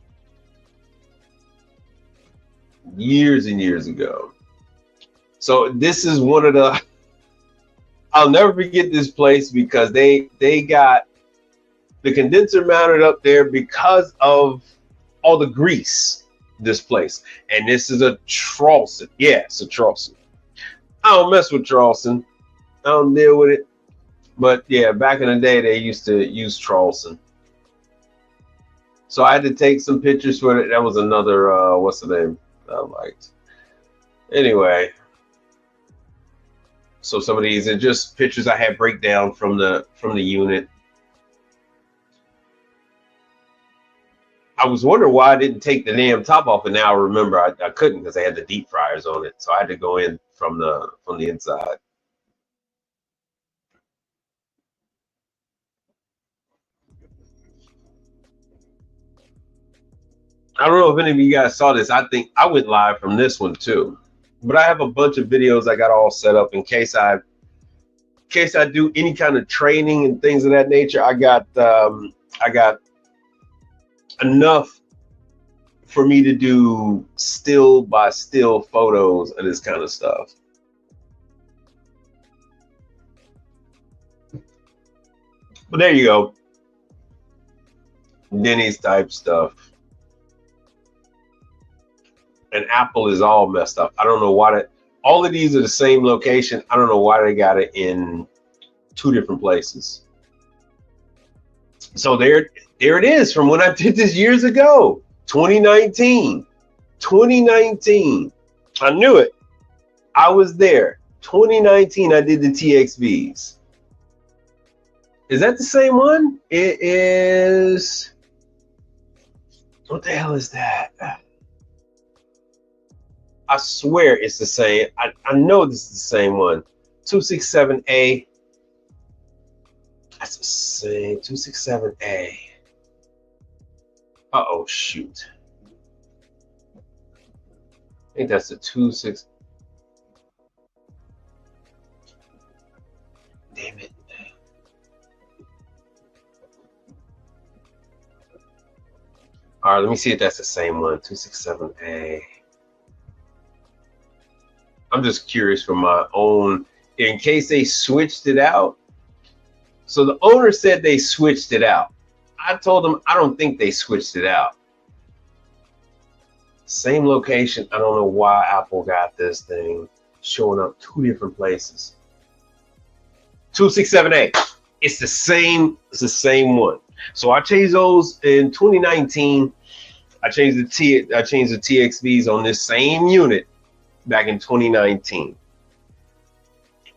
Years and years ago. So this is one of the, I'll never forget this place because they got the condenser mounted up there because of all the grease displaced. And this is a Charleston. Yeah, it's a Charleston. I don't mess with Charleston. I don't deal with it. But yeah, back in the day, they used to use Charleston. So I had to take some pictures for it. That was another, what's the name I liked. Anyway, so some of these are just pictures I had breakdown from the unit. I was wondering why I didn't take the damn top off, and now I remember I couldn't because they had the deep fryers on it. So I had to go in from the inside. I don't know if any of you guys saw this. I think I went live from this one too, but I have a bunch of videos I got all set up in case I do any kind of training and things of that nature. I got enough for me to do still by still photos of this kind of stuff. But there you go. Denny's type stuff. And Apple is all messed up. I don't know why all of these are the same location. I don't know why they got it in 2 different places. So there it is from when I did this years ago. 2019. I knew it. I was there. 2019, I did the TXVs. Is that the same one? It is. What the hell is that? I swear it's the same. I know this is the same one. 267A. That's the same. 267A. Uh-oh, shoot. I think that's the 26. Damn it. All right, let me see if that's the same one. 267A. I'm just curious for my own, in case they switched it out. So the owner said they switched it out. I told them I don't think they switched it out. Same location. I don't know why Apple got this thing showing up 2 different places. 267A. It's the same. It's the same one. So I changed those in 2019. I changed the TXVs on this same unit back in 2019.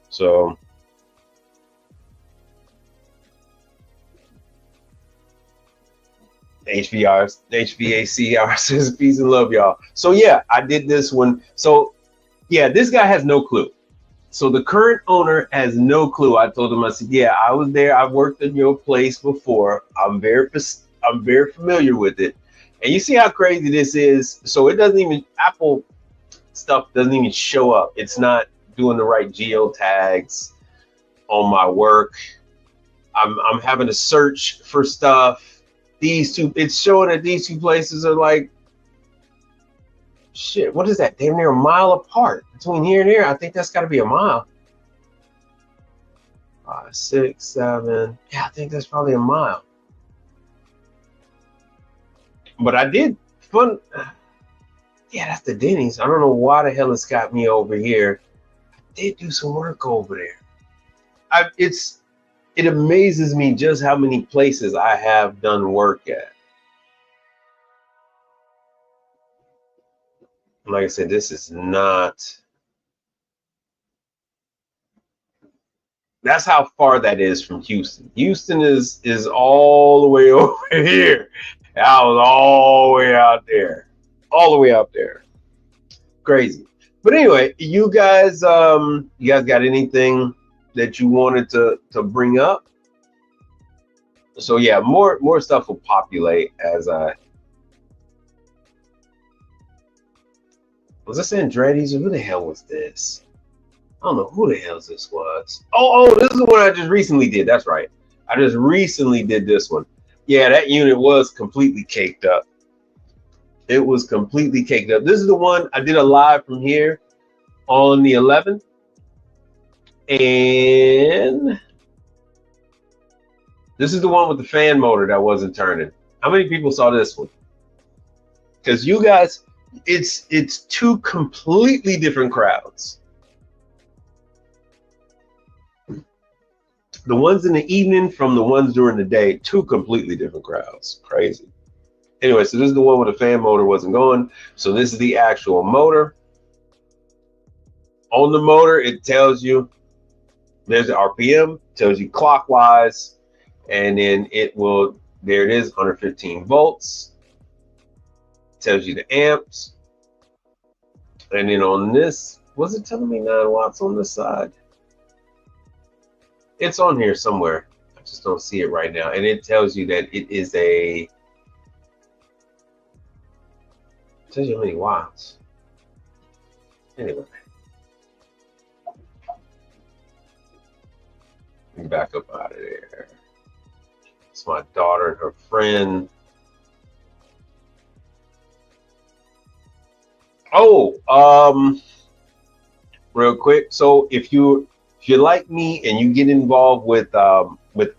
So HVAC says peace and love, y'all. So yeah, I did this one. So yeah, this guy has no clue. So the current owner has no clue. I told him, I said, yeah, I was there. I've worked in your place before. I'm very familiar with it. And you see how crazy this is. So it doesn't even, Apple stuff doesn't even show up. It's not doing the right geo tags on my work. I'm having to search for stuff. These 2, it's showing that these 2 places are like, shit, what is that? Damn near a mile apart between here and here. I think that's got to be a mile. 5, 6, 7. Yeah, I think that's probably a mile. But I did fun. Yeah, that's the Denny's. I don't know why the hell it's got me over here. I did do some work over there. It amazes me just how many places I have done work at. Like I said, this is not. That's how far that is from Houston. Houston is all the way over here. I was all the way out there. All the way out there. Crazy. But anyway, you guys got anything that you wanted to bring up? So yeah, more stuff will populate as I. Was this Andretti's or who the hell was this? I don't know who the hell this was. Oh, this is the one I just recently did. That's right. I just recently did this one. Yeah, that unit was completely caked up. It was completely caked up. This is the one I did a live from here on the 11th. And this is the one with the fan motor that wasn't turning. How many people saw this one? Because you guys, it's two completely different crowds. The ones in the evening from the ones during the day, two completely different crowds. Crazy. Anyway, so this is the one where the fan motor wasn't going. So this is the actual motor. On the motor, it tells you, there's the RPM, tells you clockwise, and then it will, there it is, 115 volts. Tells you the amps. And then on this, was it telling me 9 watts on this side? It's on here somewhere. I just don't see it right now. And it tells you that it is a, it tells you how many watts. Anyway. Let me back up out of there. It's my daughter and her friend. Oh, real quick. So if you like me and you get involved with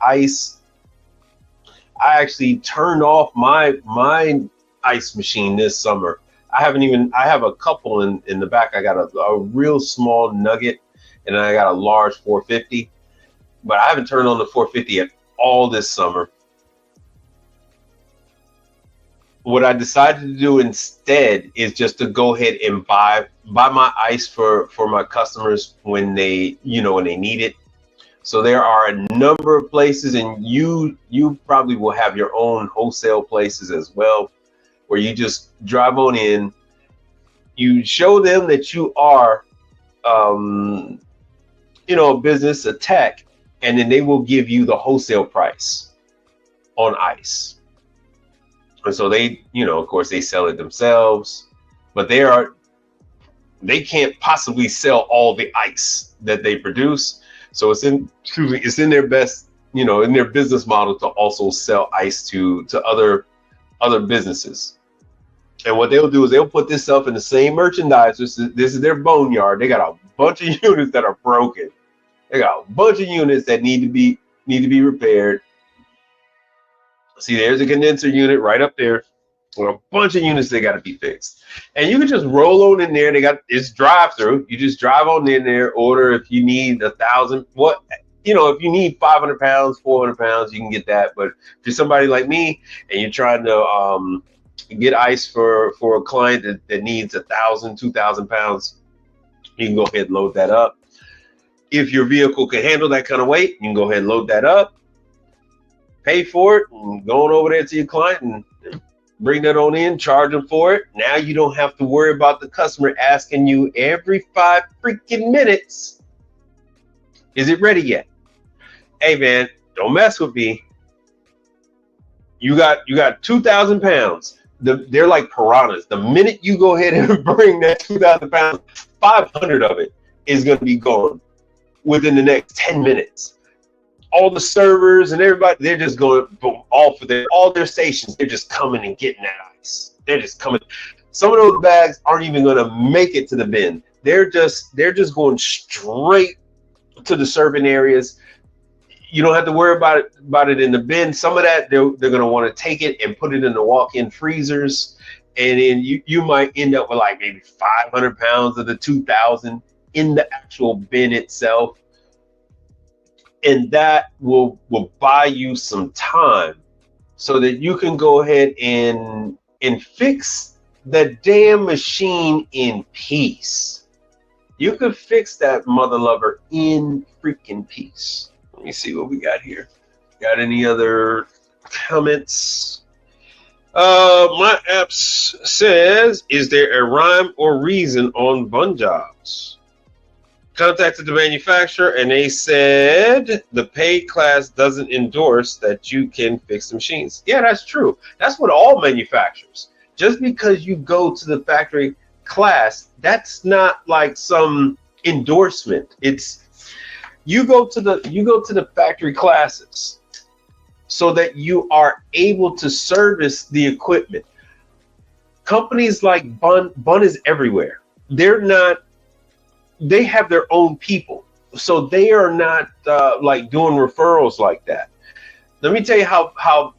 ice, I actually turned off my ice machine this summer. I have a couple in the back. I got a real small nugget, and I got a large 450, but I haven't turned on the 450 at all this summer. What I decided to do instead is just to go ahead and buy my ice for my customers when they need it. So there are a number of places, and you probably will have your own wholesale places as well, where you just drive on in, you show them that you are a business, a tech, and then they will give you the wholesale price on ice. And so they, of course, they sell it themselves, but they can't possibly sell all the ice that they produce. So it's in their best, in their business model to also sell ice to other businesses. And what they'll do is they'll put this stuff in the same merchandise. This is their boneyard. They got a bunch of units that are broken. They got a bunch of units that need to be repaired. See, there's a condenser unit right up there with a bunch of units that got to be fixed. And you can just roll on in there. It's drive-through. You just drive on in there, order if you need 1,000. If you need 500 pounds, 400 pounds, you can get that. But if you're somebody like me and you're trying to get ice for a client that needs 1,000, 2,000 pounds, you can go ahead and load that up. If your vehicle can handle that kind of weight, you can go ahead and load that up. Pay for it, and go on over there to your client and bring that on in, charge them for it. Now you don't have to worry about the customer asking you every 5 freaking minutes, is it ready yet? Hey man, don't mess with me. You got 2,000 pounds. They're like piranhas. The minute you go ahead and bring that 2,000 pounds, 500 of it is going to be gone within the next 10 minutes. All the servers and everybody, they're just going boom, all their stations. They're just coming and getting that ice. They're just coming. Some of those bags aren't even going to make it to the bin. They're just going straight to the serving areas. You don't have to worry about it in the bin. Some of that they're going to want to take it and put it in the walk-in freezers, and then you might end up with like maybe 500 pounds of the 2,000 in the actual bin itself. And that will buy you some time so that you can go ahead and fix the damn machine in peace. You could fix that mother lover in freaking peace. Let me see what we got here. Got any other comments? My apps says, is there a rhyme or reason on bun jobs? Contacted the manufacturer and they said the paid class doesn't endorse that you can fix the machines. Yeah, that's true. That's what all manufacturers. Just because you go to the factory class, that's not like some endorsement. It's you go to the factory classes so that you are able to service the equipment. Companies like Bun is everywhere. They have their own people. so they are not like doing referrals like that. Let me tell you how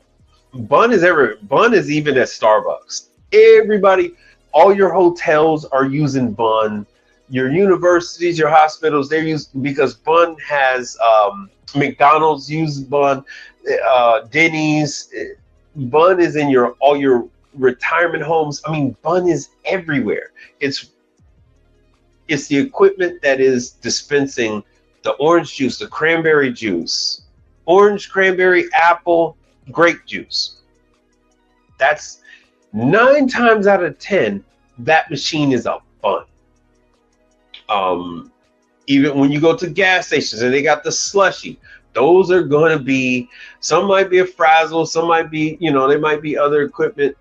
Bun is even at Starbucks. Everybody, all your hotels are using Bun. Your universities, your hospitals, they're using, because Bun has McDonald's uses Bun, Denny's. Bun is in all your retirement homes. I mean, Bun is everywhere. It's the equipment that is dispensing the orange juice, the cranberry juice, orange, cranberry, apple, grape juice. That's 9 times out of 10, that machine is a Bun. Even when you go to gas stations and they got the slushy, those are going to be, some might be a Frazzle, some might be, there might be other equipment.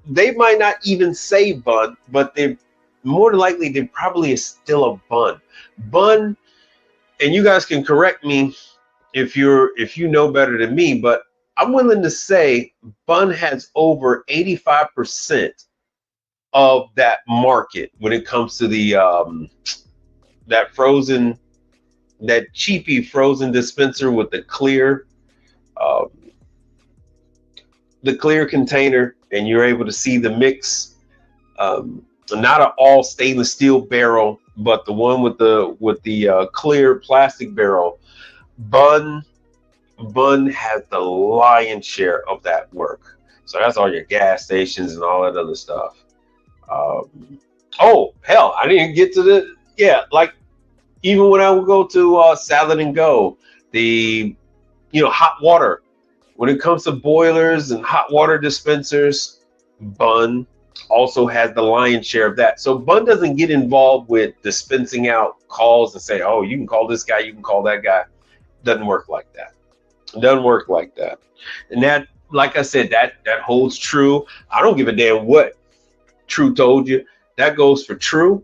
They might not even say Bun, but they more than likely they probably is still a Bun. Bun, and you guys can correct me if you know better than me, but I'm willing to say Bun has over 85% of that market when it comes to the that cheapy frozen dispenser with the clear container, and you're able to see the mix. Not an all stainless steel barrel, but the one with the clear plastic barrel. Bun has the lion's share of that work. So that's all your gas stations and all that other stuff. Oh hell, I didn't get to like even when I would go to Salad and Go, the hot water. When it comes to boilers and hot water dispensers, Bun also has the lion's share of that. So Bun doesn't get involved with dispensing out calls and say, oh, you can call this guy, you can call that guy. Doesn't work like that. It doesn't work like that. And that, like I said, that holds true. I don't give a damn what True told you. That goes for True.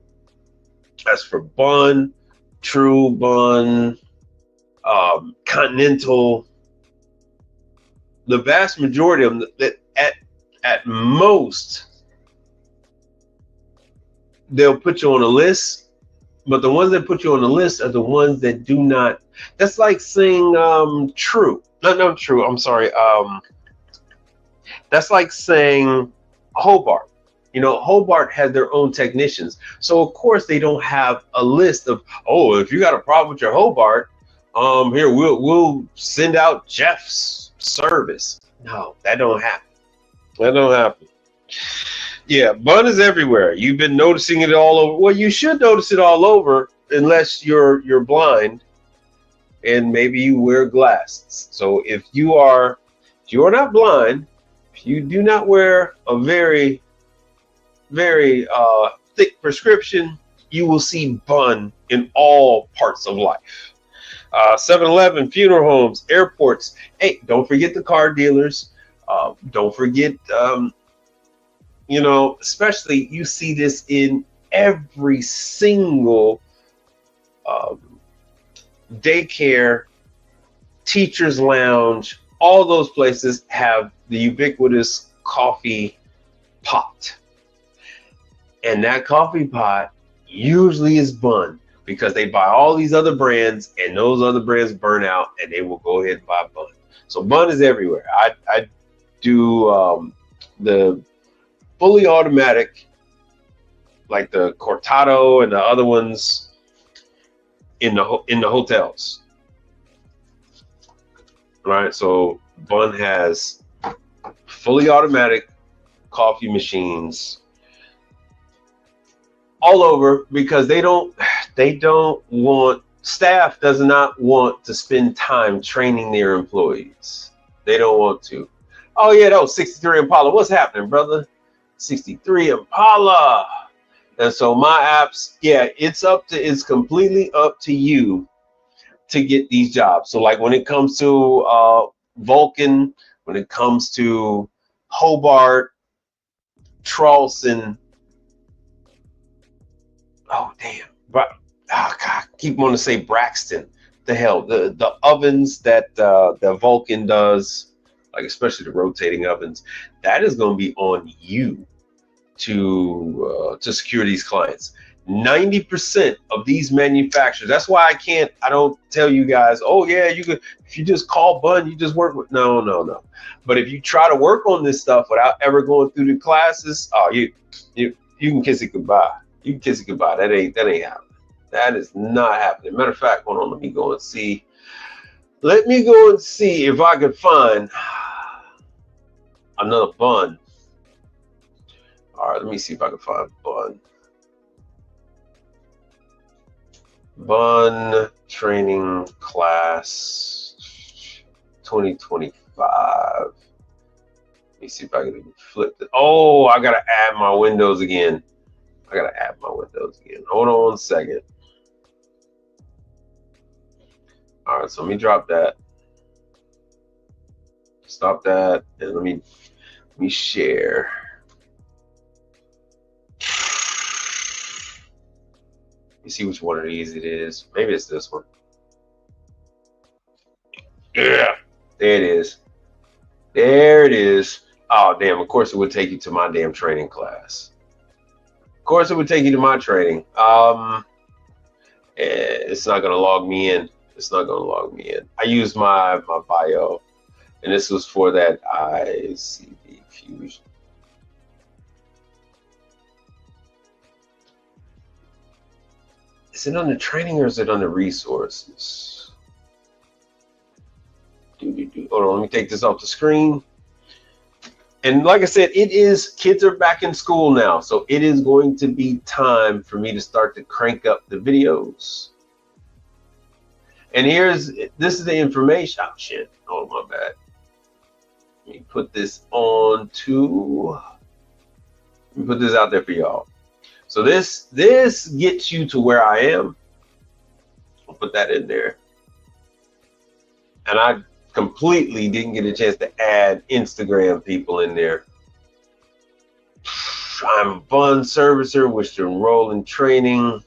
That's for Bun, True, Bun, Continental. The vast majority of them, that at most, they'll put you on a list, but the ones that put you on the list are the ones that do not. That's like saying True. No, True. I'm sorry. That's like saying Hobart. Hobart has their own technicians. So of course they don't have a list of, oh, if you got a problem with your Hobart, here we'll send out Jeff's service. No, that don't happen. That don't happen. Yeah, Bun is everywhere. You've been noticing it all over. Well, you should notice it all over, unless you're blind and maybe you wear glasses. So if you are not blind, if you do not wear a very, very thick prescription, you will see Bun in all parts of life. 7-Eleven, funeral homes, airports. Hey, don't forget the car dealers. Don't forget, especially you see this in every single daycare, teacher's lounge. All those places have the ubiquitous coffee pot. And that coffee pot usually is Bun, because they buy all these other brands and those other brands burn out and they will go ahead and buy Bun. So Bun is everywhere. I do the fully automatic, like the Cortado and the other ones in the hotels. Right? So Bun has fully automatic coffee machines all over, because staff does not want to spend time training their employees. They don't want to. Oh yeah, that was 63 Impala. What's happening, brother? 63 Impala. And so my apps, yeah, it's completely up to you to get these jobs. So like when it comes to Vulcan, when it comes to Hobart, Charleston, oh damn, but God, I keep wanting to say Braxton. The hell, the ovens that the Vulcan does, like especially the rotating ovens, that is going to be on you to secure these clients. 90% of these manufacturers, that's why I don't tell you guys, oh yeah, you could, if you just call Bun, you just work with, no. But if you try to work on this stuff without ever going through the classes, oh, you can kiss it goodbye. You can kiss it goodbye. That ain't happening. That is not happening. Matter of fact, hold on, let me go and see. Let me go and see if I can find another Bun. All right, let me see if I can find Bun. Bun training class 2025. Let me see if I can flip it. Oh, I gotta add my windows again. Hold on 1 second. All right, so let me drop that. Stop that, and let me share. You see which one of these it is. Maybe it's this one. Yeah, there it is. There it is. Oh, damn. Of course, it would take you to my damn training class. Of course, it would take you to my training. It's not going to log me in. I used my bio, and this was for that ICB Fusion. Is it under training or is it under resources? Hold on, let me take this off the screen. And like I said, kids are back in school now, so it is going to be time for me to start to crank up the videos. And this is the information. Oh shit, oh my bad. Let me put this out there for y'all. So this gets you to where I am. I'll put that in there. And I completely didn't get a chance to add Instagram people in there. I'm a Bun servicer, wish to enroll in training.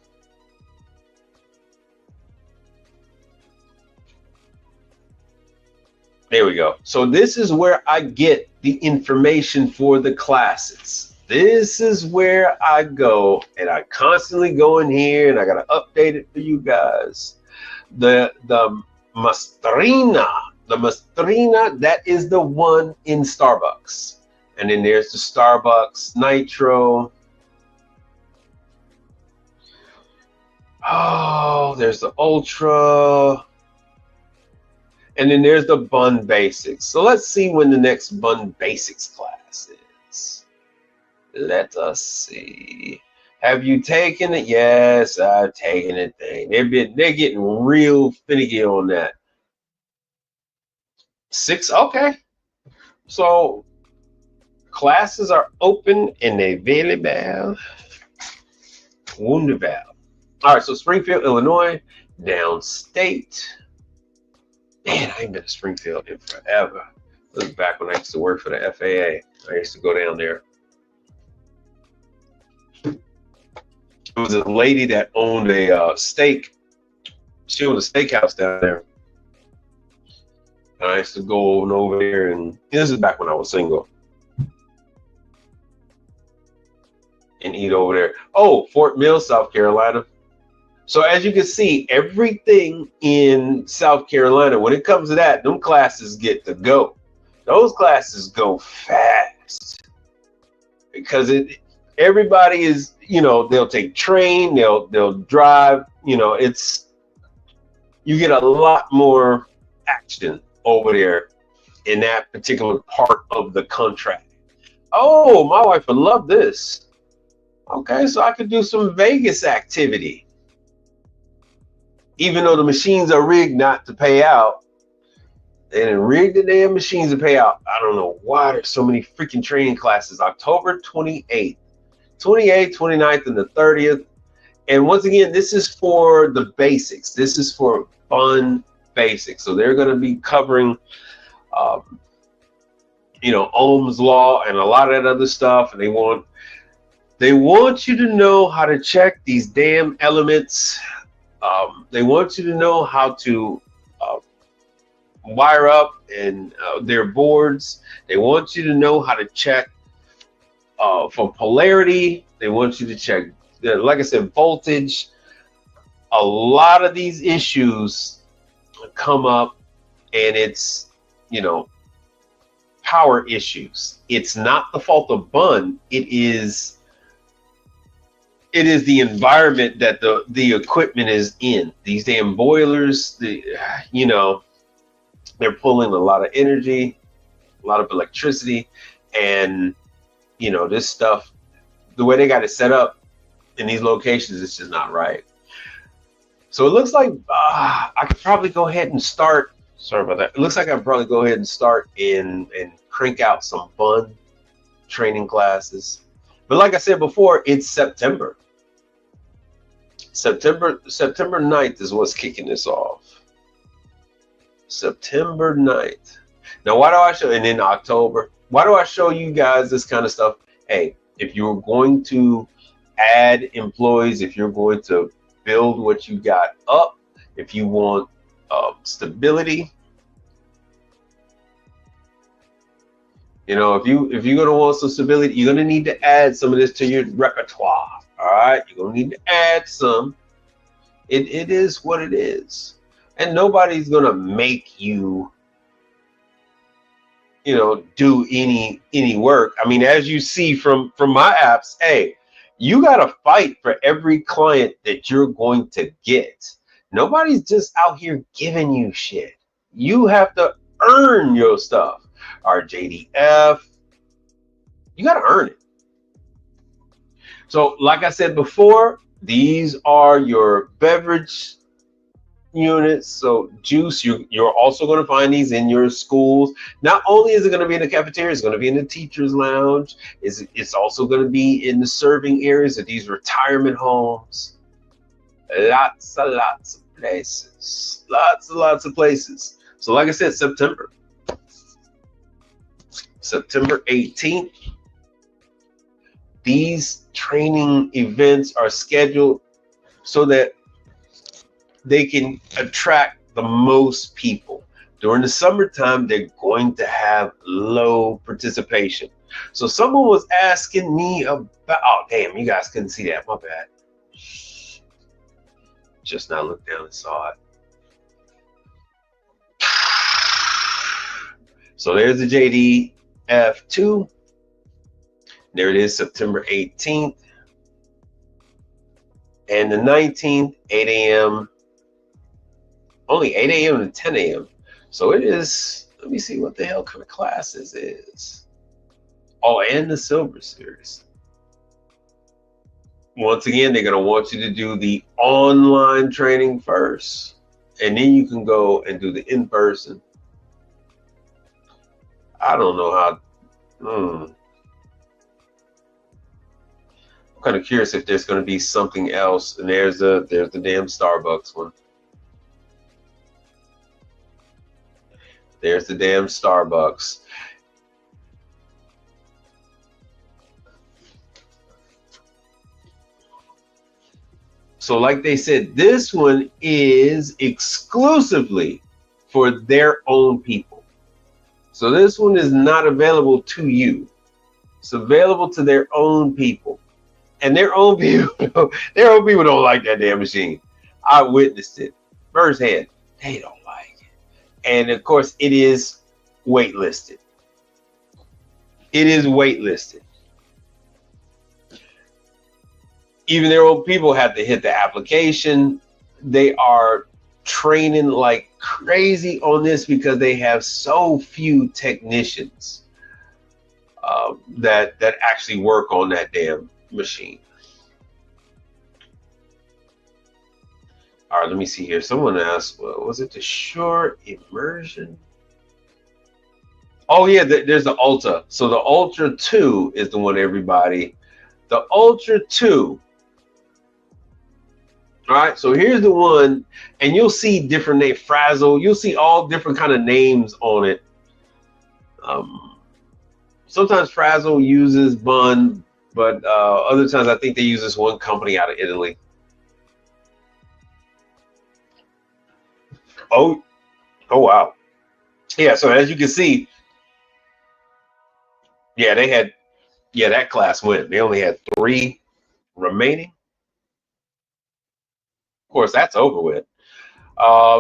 There we go. So this is where I get the information for the classes. This is where I go, and I constantly go in here, and I gotta update it for you guys. The Mastrina, that is the one in Starbucks, and then there's the Starbucks Nitro. Oh, there's the Ultra, and then there's the Bun Basics. So let's see when the next Bun Basics class is. Let us see. Have you taken it? Yes, I've taken it. They're getting real finicky on that. 6, okay. So classes are open and available. Wunderbar. All right, so Springfield, Illinois, downstate. Man, I ain't been to Springfield in forever. This was back when I used to work for the FAA. I used to go down there. It was a lady that owned a steak. She owned a steakhouse down there. And I used to go over there, and this is back when I was single. And eat over there. Oh, Fort Mill, South Carolina. So as you can see, everything in South Carolina, when it comes to that, them classes get to go. Those classes go fast. Because everybody is, they'll take train, they'll drive, you get a lot more action over there in that particular part of the contract. Oh, my wife would love this. Okay, so I could do some Vegas activity. Even though the machines are rigged not to pay out. They didn't rig the damn machines to pay out. I don't know why there's so many freaking training classes. October 28th. 28th, 29th, and the 30th. And once again, this is for the basics. This is for Bun Basics. So they're going to be covering, Ohm's law and a lot of that other stuff. And they want you to know how to check these damn elements. They want you to know how to wire up and their boards. They want you to know how to check for polarity. They want you to check like I said, voltage. A lot of these issues come up, and it's, you know, power issues. It's not the fault of Bun. It is the environment that the equipment is in. These damn boilers, you know, they're pulling a lot of energy, a lot of electricity, and you know, this stuff, the way they got it set up in these locations, it's just not right. So it looks like I could probably go ahead and start. Sorry about that. It looks like I could probably go ahead and start and crank out some Bun training classes. But like I said before, it's September. September 9th is what's kicking this off. September 9th. Now, why do I show, and in October, why do I show you guys this kind of stuff? Hey, if you're going to add employees, if you're going to build what you got up, if you want stability, you know, if you're going to want some stability, you're going to need to add some of this to your repertoire. All right, you're going to need to add some. It is what it is. And nobody's going to make you, you know, do any work. I mean, as you see from my apps, hey, you got to fight for every client that you're going to get. Nobody's just out here giving you shit. You have to earn your stuff. Our JDF, you got to earn it. So like I said before, these are your beverage units. So juice, you're also going to find these in your schools. Not only is it going to be in the cafeteria, it's going to be in the teacher's lounge. It's also going to be in the serving areas of these retirement homes. Lots of places. Lots of places. So like I said, September 18th, these training events are scheduled so that they can attract the most people. During the summertime, they're going to have low participation. So someone was asking me about, oh damn, you guys couldn't see that, my bad. Just now looked down and saw it. So there's the JDF2. There it is, September 18th. And the 19th, 8 a.m. Only 8 a.m. to 10 a.m. So it is, let me see what the hell kind of class this is. Oh, and the Silver Series. Once again, they're going to want you to do the online training first. And then you can go and do the in-person. I don't know how. I'm kind of curious if there's going to be something else. And there's the damn Starbucks one. There's the damn Starbucks. So like they said, this one is exclusively for their own people. So this one is not available to you. It's available to their own people. And their own people don't like that damn machine. I witnessed it firsthand. They don't like it. And of course, it is waitlisted. It is waitlisted. Even their own people have to hit the application. They are training like crazy on this because they have so few technicians that actually work on that damn machine. All right, let me see here. Someone asked, well, was it the short immersion? Oh yeah, there's the Ultra. So the Ultra 2 is the one, everybody. The Ultra 2. All right, so here's the one, and you'll see different names. Frazzle, you'll see all different kind of names on it. Sometimes Frazzle uses Bun, but other times I think they use this one company out of Italy. Oh wow. Yeah, so as you can see, yeah, they had, yeah, that class went. They only had 3 remaining. course, that's over with.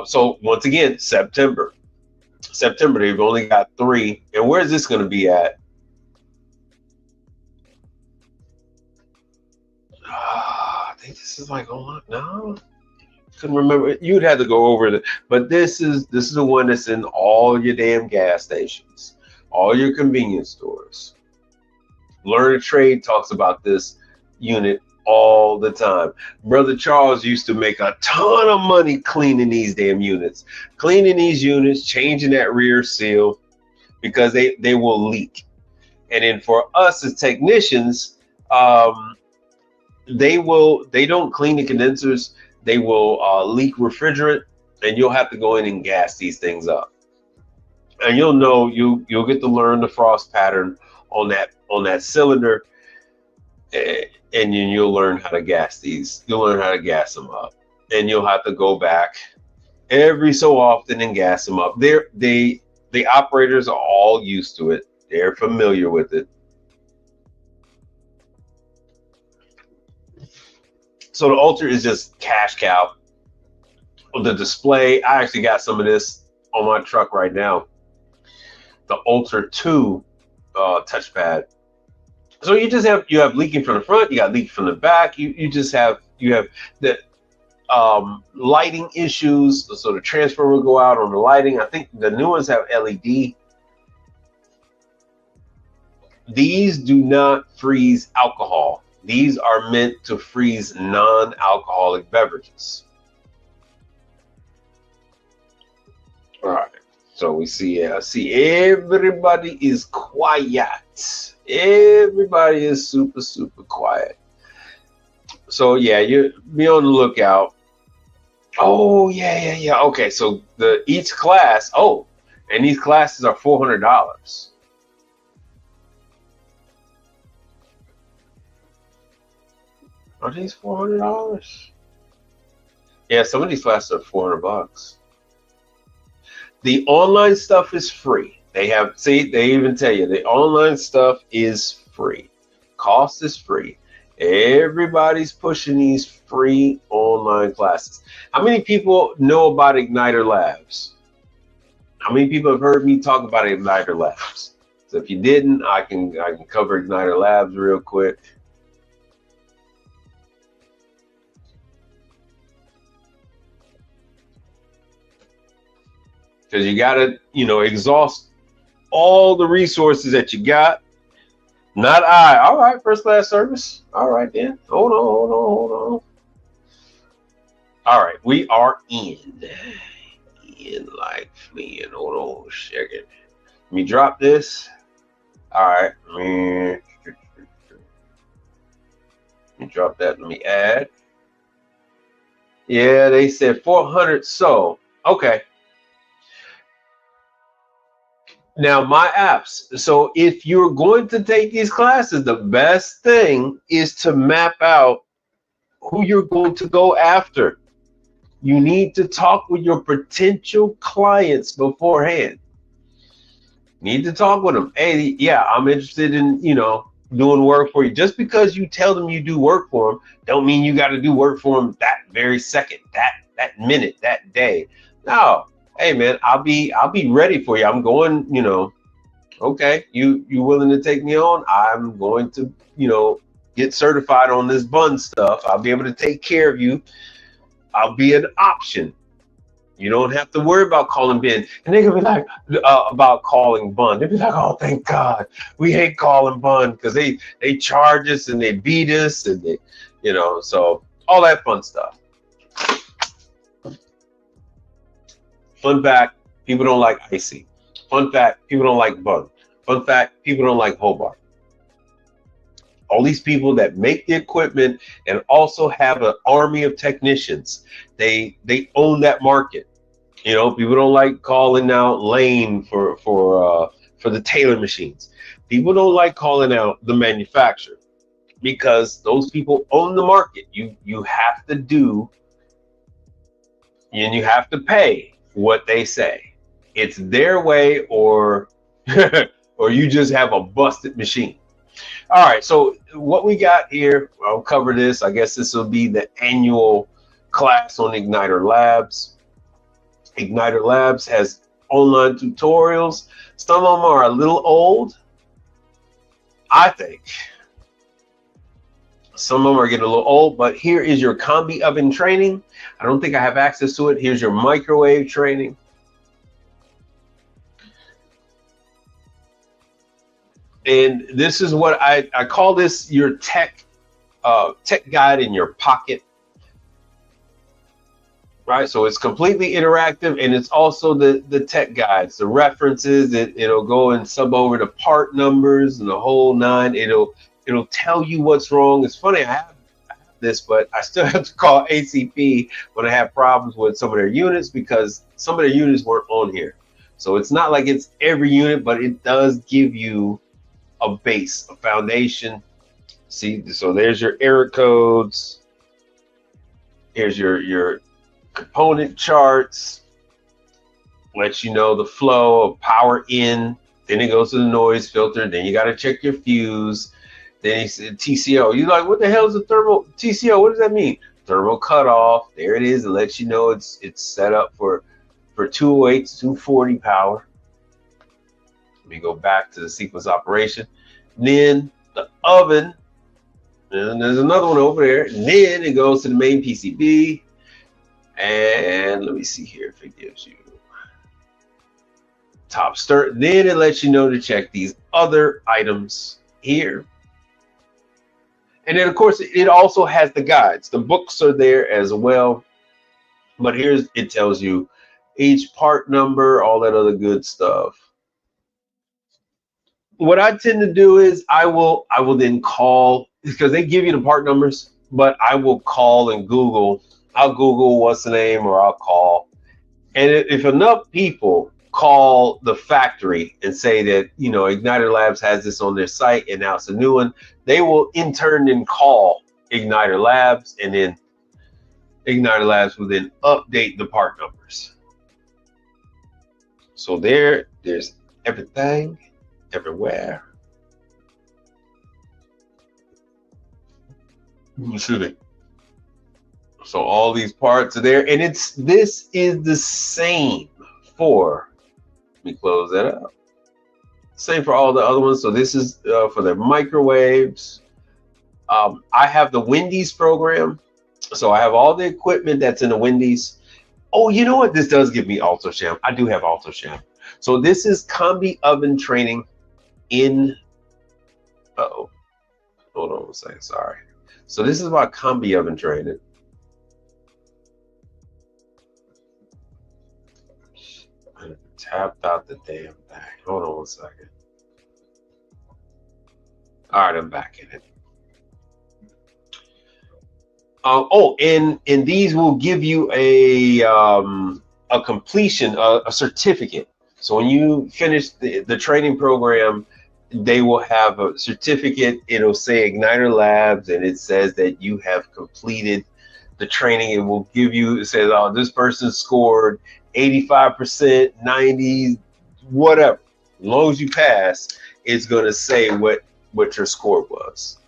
So once again, September, they've only got 3. And where's this going to be at? I think this is like, oh no, couldn't remember. You'd have to go over it, but this is the one that's in all your damn gas stations, all your convenience stores. Learn to Trade talks about this unit all the time. Brother Charles used to make a ton of money cleaning these damn units, changing that rear seal, because they will leak. And then for us as technicians, they don't clean the condensers. They will leak refrigerant, and you'll have to go in and gas these things up. And you'll know, you'll get to learn the frost pattern on that cylinder, and then you'll learn how to gas these. You'll learn how to gas them up, and you'll have to go back every so often and gas them up. The operators are all used to it. They're familiar with it. So the Ultra is just cash cow. The display, I actually got some of this on my truck right now. The Ultra 2 touchpad. So you have leaking from the front, you got leaking from the back. You have the lighting issues. So the transfer will go out on the lighting. I think the new ones have LED. These do not freeze alcohol. These are meant to freeze non-alcoholic beverages. All right. So we see everybody is quiet. Everybody is super, super quiet. So yeah, you be on the lookout. Oh yeah. Okay, so each class. Oh, and these classes are $400. Are these $400? Yeah, some of these classes are $400. The online stuff is free. They even tell you the online stuff is free. Cost is free. Everybody's pushing these free online classes. How many people know about Igniter Labs? How many people have heard me talk about Igniter Labs? So if you didn't, I can cover Igniter Labs real quick. Because you got to, exhaust all the resources that you got. Not I. All right, first class service. All right, then. Hold on. All right, we are in like fleeing. Hold on a second. Let me drop this. All right. Let me drop that. Let me add. Yeah, they said 400. So, okay. Now, my apps. So if you're going to take these classes, the best thing is to map out who you're going to go after. You need to talk with your potential clients beforehand. Need to talk with them. Hey, yeah, I'm interested in, doing work for you. Just because you tell them you do work for them, don't mean you got to do work for them that very second, that minute, that day. No. Hey man, I'll be ready for you. I'm going, okay, you willing to take me on? I'm going to, get certified on this bun stuff. I'll be able to take care of you. I'll be an option. You don't have to worry about calling Ben. And they're gonna be like, about calling bun. They'll be like, oh, thank God. We hate calling bun because they charge us and they beat us and they, so all that fun stuff. Fun fact, people don't like icy. Fun fact, people don't like bun. Fun fact, people don't like Hobart. All these people that make the equipment and also have an army of technicians, they own that market. People don't like calling out Lane for the tailor machines. People don't like calling out the manufacturer because those people own the market. You have to do and you have to pay what they say. It's their way or or you just have a busted machine. All right, so what we got here, I'll cover this. I guess this will be the annual class on Igniter Labs. Igniter Labs has online tutorials. Some of them are a little old, I think. Some of them are getting a little old, but here is your combi oven training. I don't think I have access to it. Here's your microwave training. And this is what I call this your tech guide in your pocket. Right, so it's completely interactive, and it's also the tech guides, the references. It'll go and sub over the part numbers and the whole nine. It'll tell you what's wrong. It's funny, I have this, but I still have to call ACP when I have problems with some of their units because some of their units weren't on here. So it's not like it's every unit, but it does give you a base, a foundation. See, so there's your error codes. Here's your component charts. Lets you know the flow of power in. Then it goes to the noise filter. Then you got to check your fuse. Then he said TCO. You're like, what the hell is a thermal TCO? What does that mean? Thermal cutoff. There it is. It lets you know it's set up for 208 to 240 power. Let me go back to the sequence operation. And then the oven. And there's another one over there. And then it goes to the main PCB. And let me see here if it gives you top start. Then it lets you know to check these other items here. And then, of course, it also has the guides. The books are there as well. But here's, it tells you each part number, all that other good stuff. What I tend to do is I will then call, because they give you the part numbers, but I will call and Google. I'll Google what's the name, or I'll call. And if enough people call the factory and say that, you know, Igniter Labs has this on their site and now it's a new one, they will in turn then call Igniter Labs, and then Igniter Labs will then update the part numbers. So there's everything, everywhere. You see it. So all these parts are there, and this is the same for, let me close that up. Same for all the other ones. So this is for the microwaves. I have the Wendy's program. So I have all the equipment that's in the Wendy's. Oh, you know what? This does give me AutoSham. I do have AutoSham. So this is combi oven training in, hold on a second, sorry. So this is about combi oven training. I tapped out the damn thing. Hold on one second. All right, I'm back in it. And these will give you a completion, a certificate. So when you finish the training program, they will have a certificate. It'll say Igniter Labs, and it says that you have completed the training. It will give you, it says, oh, this person scored 85%, 90, whatever. As long as you pass, it's going to say what your score was.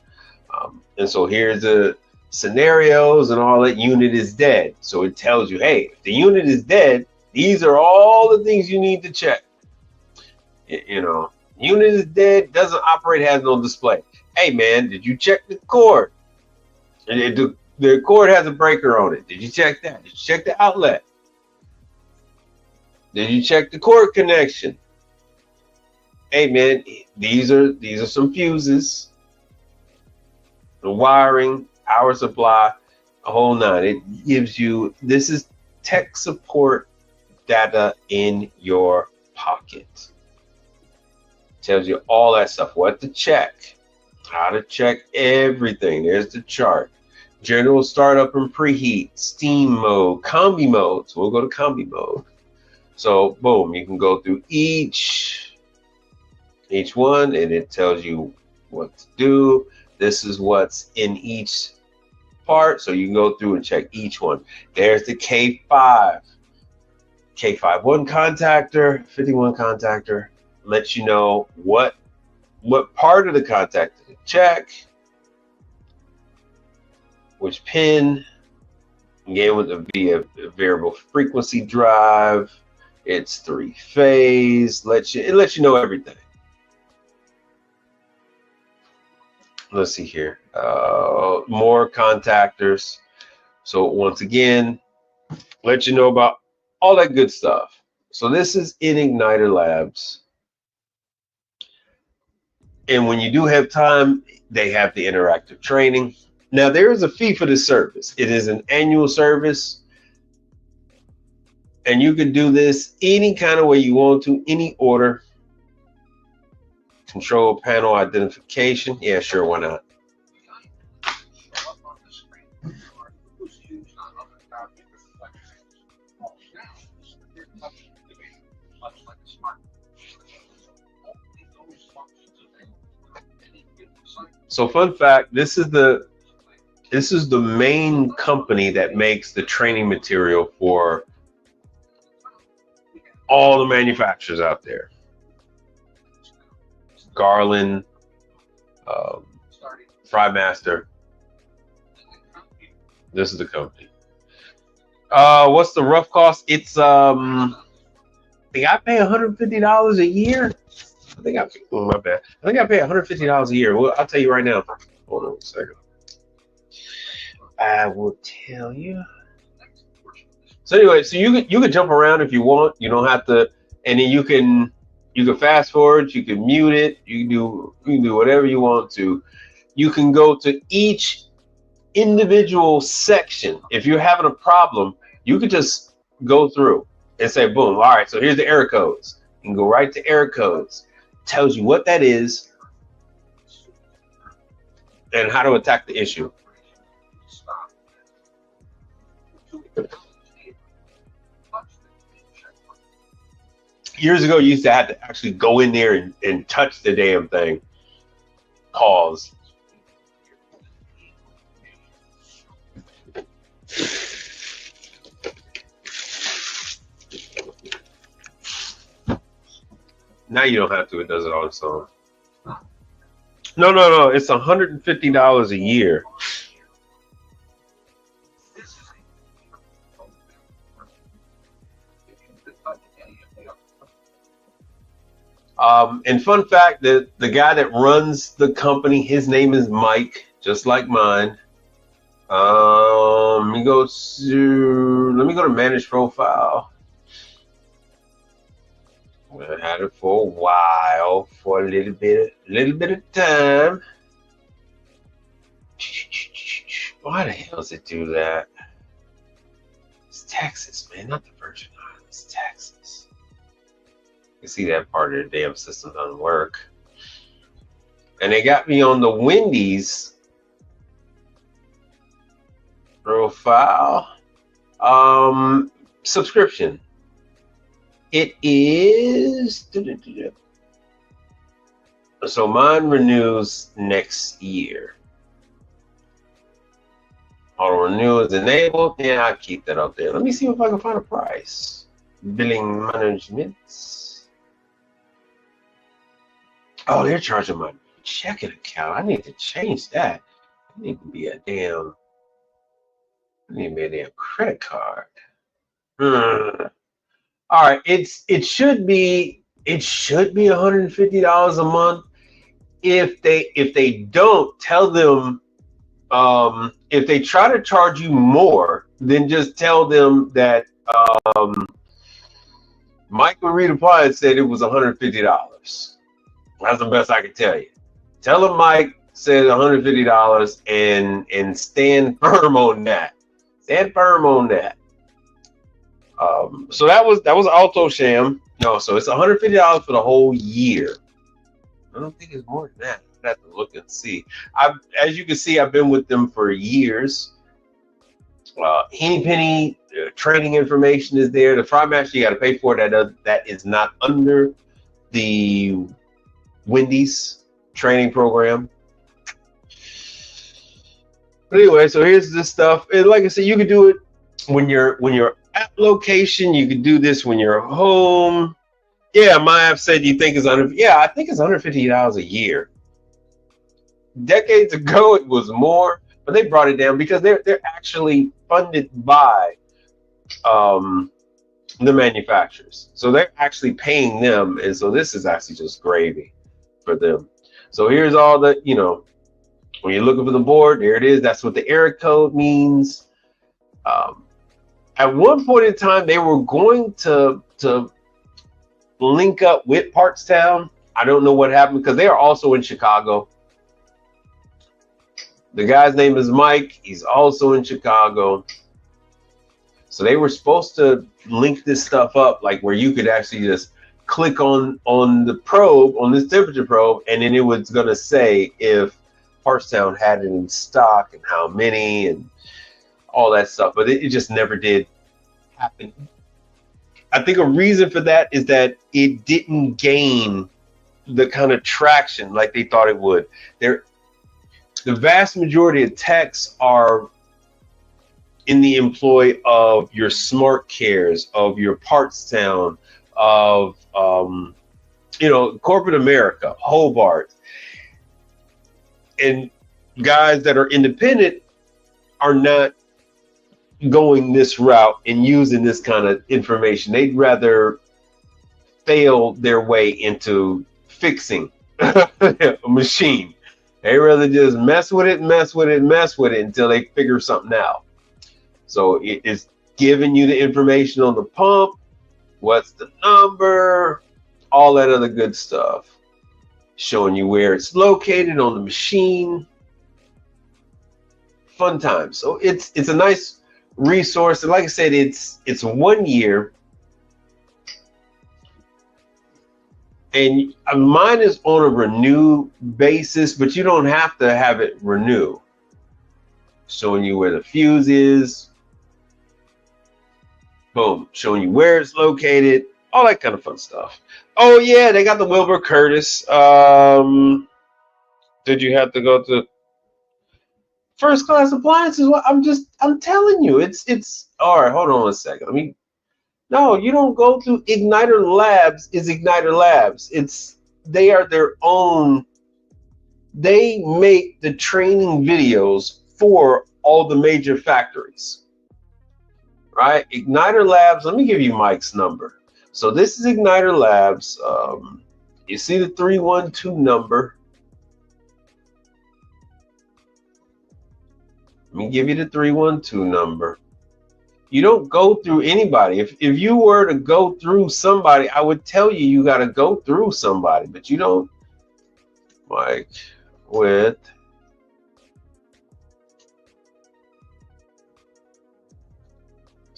And so here's the scenarios and all that. Unit is dead. So it tells you, hey, if the unit is dead, these are all the things you need to check. You know, unit is dead, doesn't operate, has no display. Hey man, did you check the cord? The cord has a breaker on it. Did you check that? Did you check the outlet? Did you check the cord connection? Hey man, these are some fuses, the wiring, power supply, a whole nine. It gives you, this is tech support data in your pocket. Tells you all that stuff, what to check, how to check everything. There's the chart. General startup and preheat, steam mode, combi mode. So we'll go to combi mode. So boom, you can go through each one, and it tells you what to do. This is what's in each part. So you can go through and check each one. There's the K5. K51 contactor, 51 contactor, lets you know what part of the contactor to check, which pin, Again, with the via variable frequency drive, it's 3-phase. It lets you know everything. Let's see here. More contactors. So once again, let you know about all that good stuff. So this is in Igniter Labs. And when you do have time, they have the interactive training. Now, there is a fee for this service. It is an annual service. And you can do this any kind of way you want to, any order. Control panel identification. Yeah, sure, why not? So fun fact, this is the main company that makes the training material for all the manufacturers out there. Garland, Frymaster. This is the company. What's the rough cost? It's I think I pay $150 a year. My bad. I think I pay $150 a year. Well, I'll tell you right now. Hold on a second. I will tell you. So anyway, so you can jump around if you want. You don't have to, and then you can fast forward. You can mute it. You can do whatever you want to. You can go to each individual section. If you're having a problem, you can just go through and say, boom. All right. So here's the error codes. You can go right to error codes. Tells you what that is and how to attack the issue. Years ago, you used to have to actually go in there and touch the damn thing. Pause. Now you don't have to. It does it on its own. No. It's $150 a year. And fun fact, that the guy that runs the company, his name is Mike, just like mine. Let me go to manage profile. I had it for a while, for a little bit of time. Why the hell does it do that? It's Texas, man, not the Virgin Islands, Texas. You see that part of the damn system doesn't work. And they got me on the Wendy's profile. Subscription. It is, so mine renews next year. Auto renew is enabled. Yeah, I'll keep that up there. Let me see if I can find a price. Billing management. Oh, they're charging my checking account. I need to change that. I need to be a damn credit card. All right, it should be $150 a month. If they don't, tell them, if they try to charge you more, then just tell them that Mike with Read Appliance said it was $150. That's the best I can tell you. Tell them Mike said $150 and stand firm on that. Stand firm on that. So that was Auto Sham. No, so it's $150 for the whole year. I don't think it's more than that. I have to look and see. As you can see, I've been with them for years. Henny Penny training information is there. The Frymaster you got to pay for that is not under the Wendy's training program. But anyway, so here's this stuff. And like I said, you can do it when you're at location. You can do this when you're home. Yeah, my app said you think it's I think it's $150 a year. Decades ago it was more, but they brought it down because they're actually funded by the manufacturers. So they're actually paying them. And so this is actually just gravy for them. So here's all the, when you're looking for the board, there it is. That's what the error code means. At one point in time, they were going to link up with Partstown. I don't know what happened because they are also in Chicago. The guy's name is Mike. He's also in Chicago. So they were supposed to link this stuff up, like where you could actually just click on the probe, on this temperature probe, and then it was going to say if Partstown had it in stock and how many and all that stuff. But it just never did happen. I think a reason for that is that it didn't gain the kind of traction like they thought it would. The vast majority of techs are in the employ of your Smart Cares, of your Partstown, of corporate America, Hobart, and guys that are independent are not going this route and using this kind of information. They'd rather fail their way into fixing a machine. They rather just mess with it until they figure something out. So it is giving you the information on the pump, what's the number, all that other good stuff, showing you where it's located on the machine. Fun time. So it's a nice resource, and like I said, it's 1 year, and mine is on a renew basis, but you don't have to have it renew. Showing you where the fuse is, boom, showing you where it's located, all that kind of fun stuff. Oh yeah, they got the Wilbur Curtis. Did you have to go to First Class Appliances? Well, I'm telling you, it's all right. Hold on a second. No, you don't go through Igniter Labs. Is Igniter Labs? They are their own. They make the training videos for all the major factories, right? Igniter Labs. Let me give you Mike's number. So this is Igniter Labs. You see the 312 number. Let me give you the 312 number. You don't go through anybody. If you were to go through somebody, I would tell you got to go through somebody, but you don't. Mike with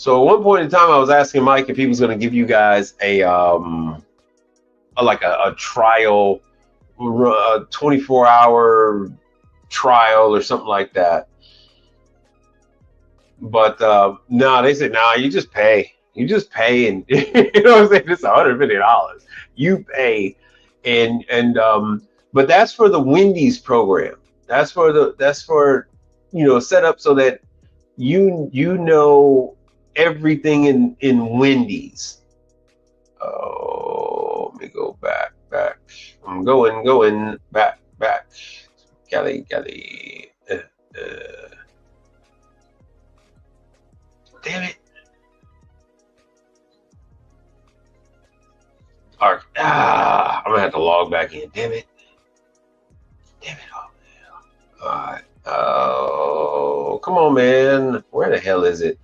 So at one point in time, I was asking Mike if he was going to give you guys a trial, a 24-hour trial or something like that. But no, they said, nah, you just pay. You just pay, and you know what I'm saying? It's $150. You pay, and but that's for the Wendy's program. That's for set up so that you know everything in Wendy's. Oh, let me go back. I'm going back. Kelly. Damn it. I'm gonna have to log back in. Damn it. All right. Oh, come on, man. Where the hell is it?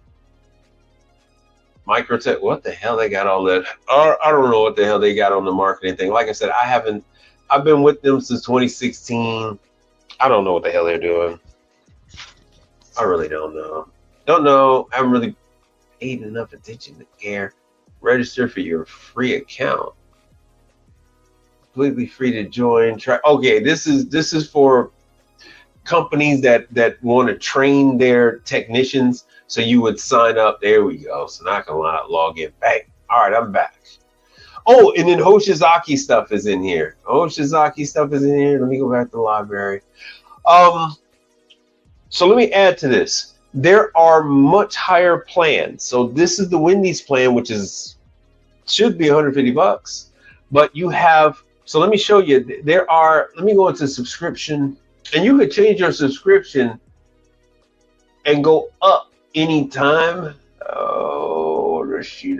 Microtech. What the hell they got all that? I don't know what the hell they got on the marketing thing. Like I said, I've been with them since 2016. I don't know what the hell they're doing. I really don't know. I haven't really paid enough attention to care. Register for your free account. Completely free to join. Okay, this is for companies that want to train their technicians. So you would sign up. There we go. So now I can log in. Bang. All right, I'm back. Oh, and then Hoshizaki stuff is in here. Let me go back to the library. So let me add to this. There are much higher plans. So this is the Wendy's plan, which should be $150. But you have, so let me show you. Let me go into subscription, and you could change your subscription and go up anytime. Oh, let's see.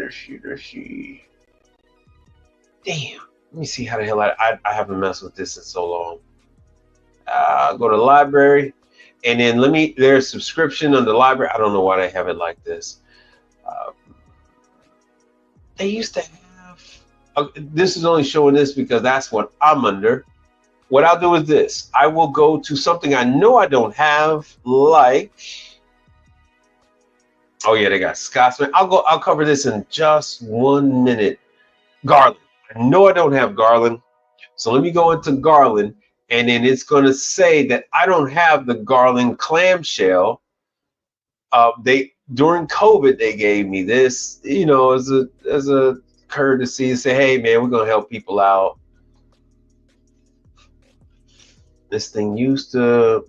Damn. Let me see how the hell I haven't messed with this in so long. Go to library, and then there's subscription on the library. I don't know why they have it like this. They used to have, this is only showing this because that's what I'm under. What I'll do is this. I will go to something I know I don't have, like, oh yeah, they got Scotsman. I'll cover this in just 1 minute. Garland. I know I don't have Garland. So let me go into Garland, and then it's going to say that I don't have the Garland clamshell. During COVID, they gave me this, as a courtesy to say, hey man, we're gonna help people out. This thing used to,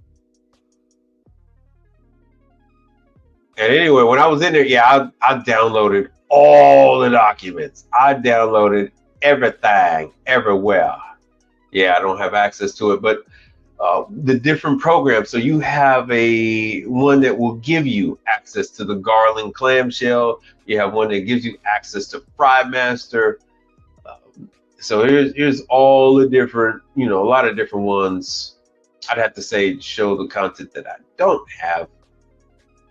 and anyway, when I was in there, yeah, I downloaded all the documents. I downloaded everything, everywhere. Yeah, I don't have access to it, but the different programs. So you have one that will give you access to the Garland clamshell. You have one that gives you access to FryMaster. So here's all the different, a lot of different ones. I'd have to say show the content that I don't have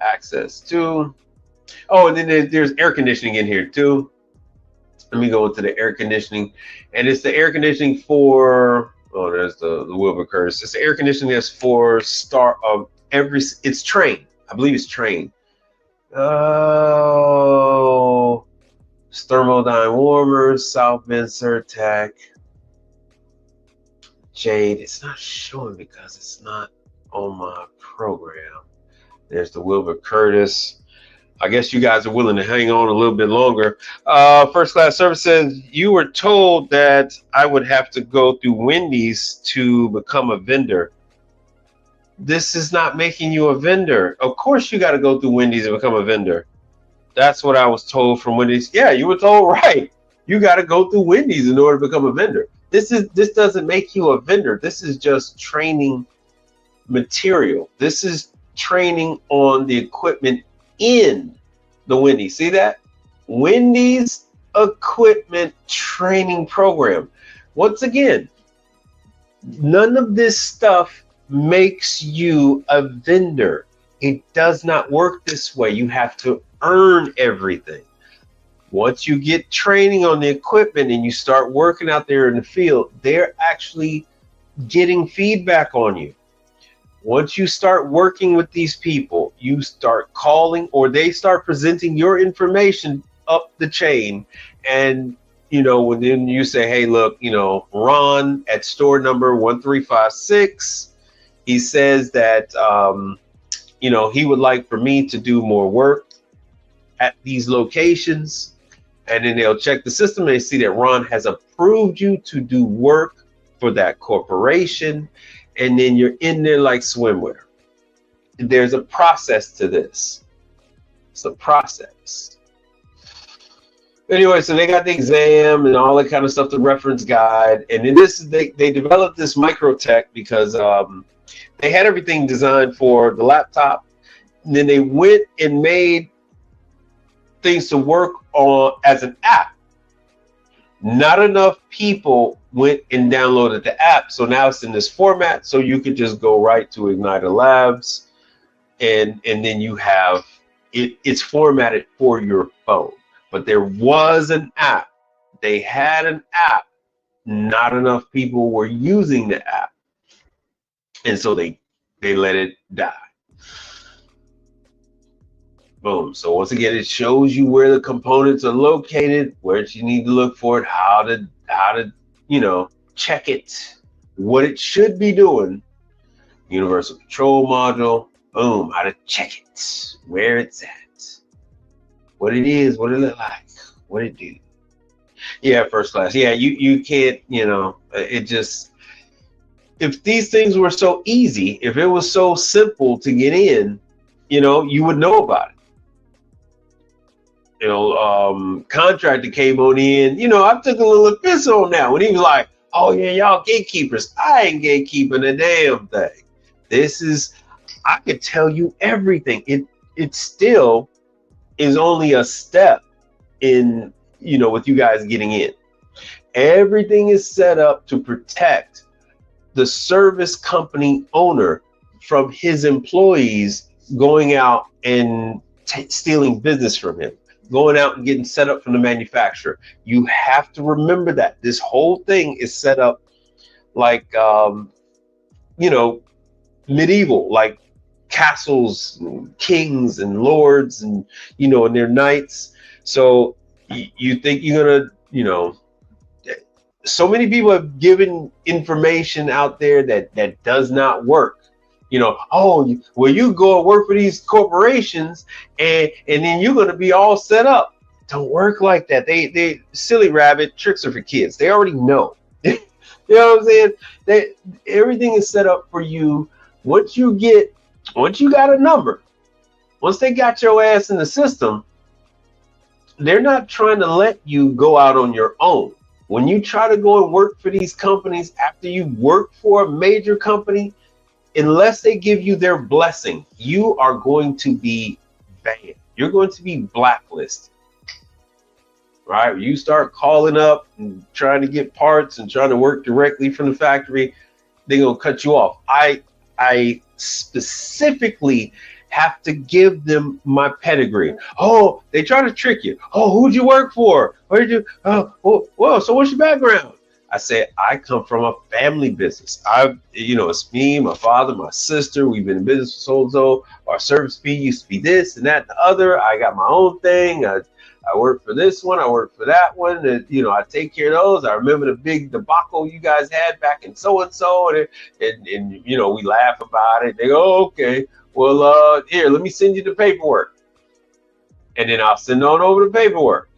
access to. Oh, and then there's air conditioning in here too. Let me go into the air conditioning, and it's the air conditioning for. Oh, there's the Wilbur Curtis. It's the air conditioning that's for it's Train. I believe it's Train. Oh, thermodyne warmers, South Bend Surtac, Jade. It's not showing because it's not on my program. There's the Wilbur Curtis. I guess you guys are willing to hang on a little bit longer. First Class Service says, you were told that I would have to go through Wendy's to become a vendor. This is not making you a vendor. Of course you got to go through Wendy's to become a vendor. That's what I was told from Wendy's. Yeah, you were told right. You got to go through Wendy's in order to become a vendor. This doesn't make you a vendor. This is just training material. This is training on the equipment in the Wendy's. See that? Wendy's equipment training program. Once again, none of this stuff makes you a vendor. It does not work this way. You have to earn everything. Once you get training on the equipment and you start working out there in the field, they're actually getting feedback on you. Once you start working with these people, you start calling, or they start presenting your information up the chain. And, when then you say, hey, look, Ron at store number 1356, he says that, he would like for me to do more work at these locations. And then they'll check the system and they see that Ron has approved you to do work for that corporation. And then you're in there like swimwear. There's a process to this. It's a process. Anyway, so they got the exam and all that kind of stuff, the reference guide. And then they developed this Microtech because they had everything designed for the laptop. And then they went and made things to work on as an app. Not enough people went and downloaded the app, so now it's in this format, so you could just go right to Igniter Labs, and then you have it's formatted for your phone. But there was an app. They had an app. Not enough people were using the app, and so they let it die. Boom. So once again, it shows you where the components are located, where you need to look for it, how to check it, what it should be doing. Universal control module. Boom. How to check it, where it's at, what it is, what it look like, what it do. Yeah, First Class. Yeah, you can't. It just. If these things were so easy, if it was so simple to get in, you would know about it. Contractor came on in, I took a little offense on that when he was like, oh yeah, y'all gatekeepers. I ain't gatekeeping a damn thing. I could tell you everything. It still is only a step in, with you guys getting in. Everything is set up to protect the service company owner from his employees going out and stealing business from him, going out and getting set up from the manufacturer. You have to remember that this whole thing is set up like, medieval, like castles, and kings and lords, and and their knights. So you think you're gonna, so many people have given information out there that does not work. Oh, well, you go and work for these corporations and then you're going to be all set up. Don't work like that. They silly rabbit, tricks are for kids. They already know. You know what I'm saying? Everything is set up for you. Once you got a number, once they got your ass in the system, they're not trying to let you go out on your own. When you try to go and work for these companies after you work for a major company, unless they give you their blessing, you are going to be banned. You're going to be blacklisted. Right? You start calling up and trying to get parts and trying to work directly from the factory, they're going to cut you off. I specifically have to give them my pedigree. Oh, they try to trick you. Oh, who'd you work for? Where did you? Oh, well, so what's your background? I said, I come from a family business. It's me, my father, my sister. We've been in business for so-and-so. Our service fee used to be this and that and the other. I got my own thing. I work for this one. I work for that one. And, I take care of those. I remember the big debacle you guys had back in so-and-so. And we laugh about it. They go, oh, okay. Well, here, let me send you the paperwork. And then I'll send on over the paperwork.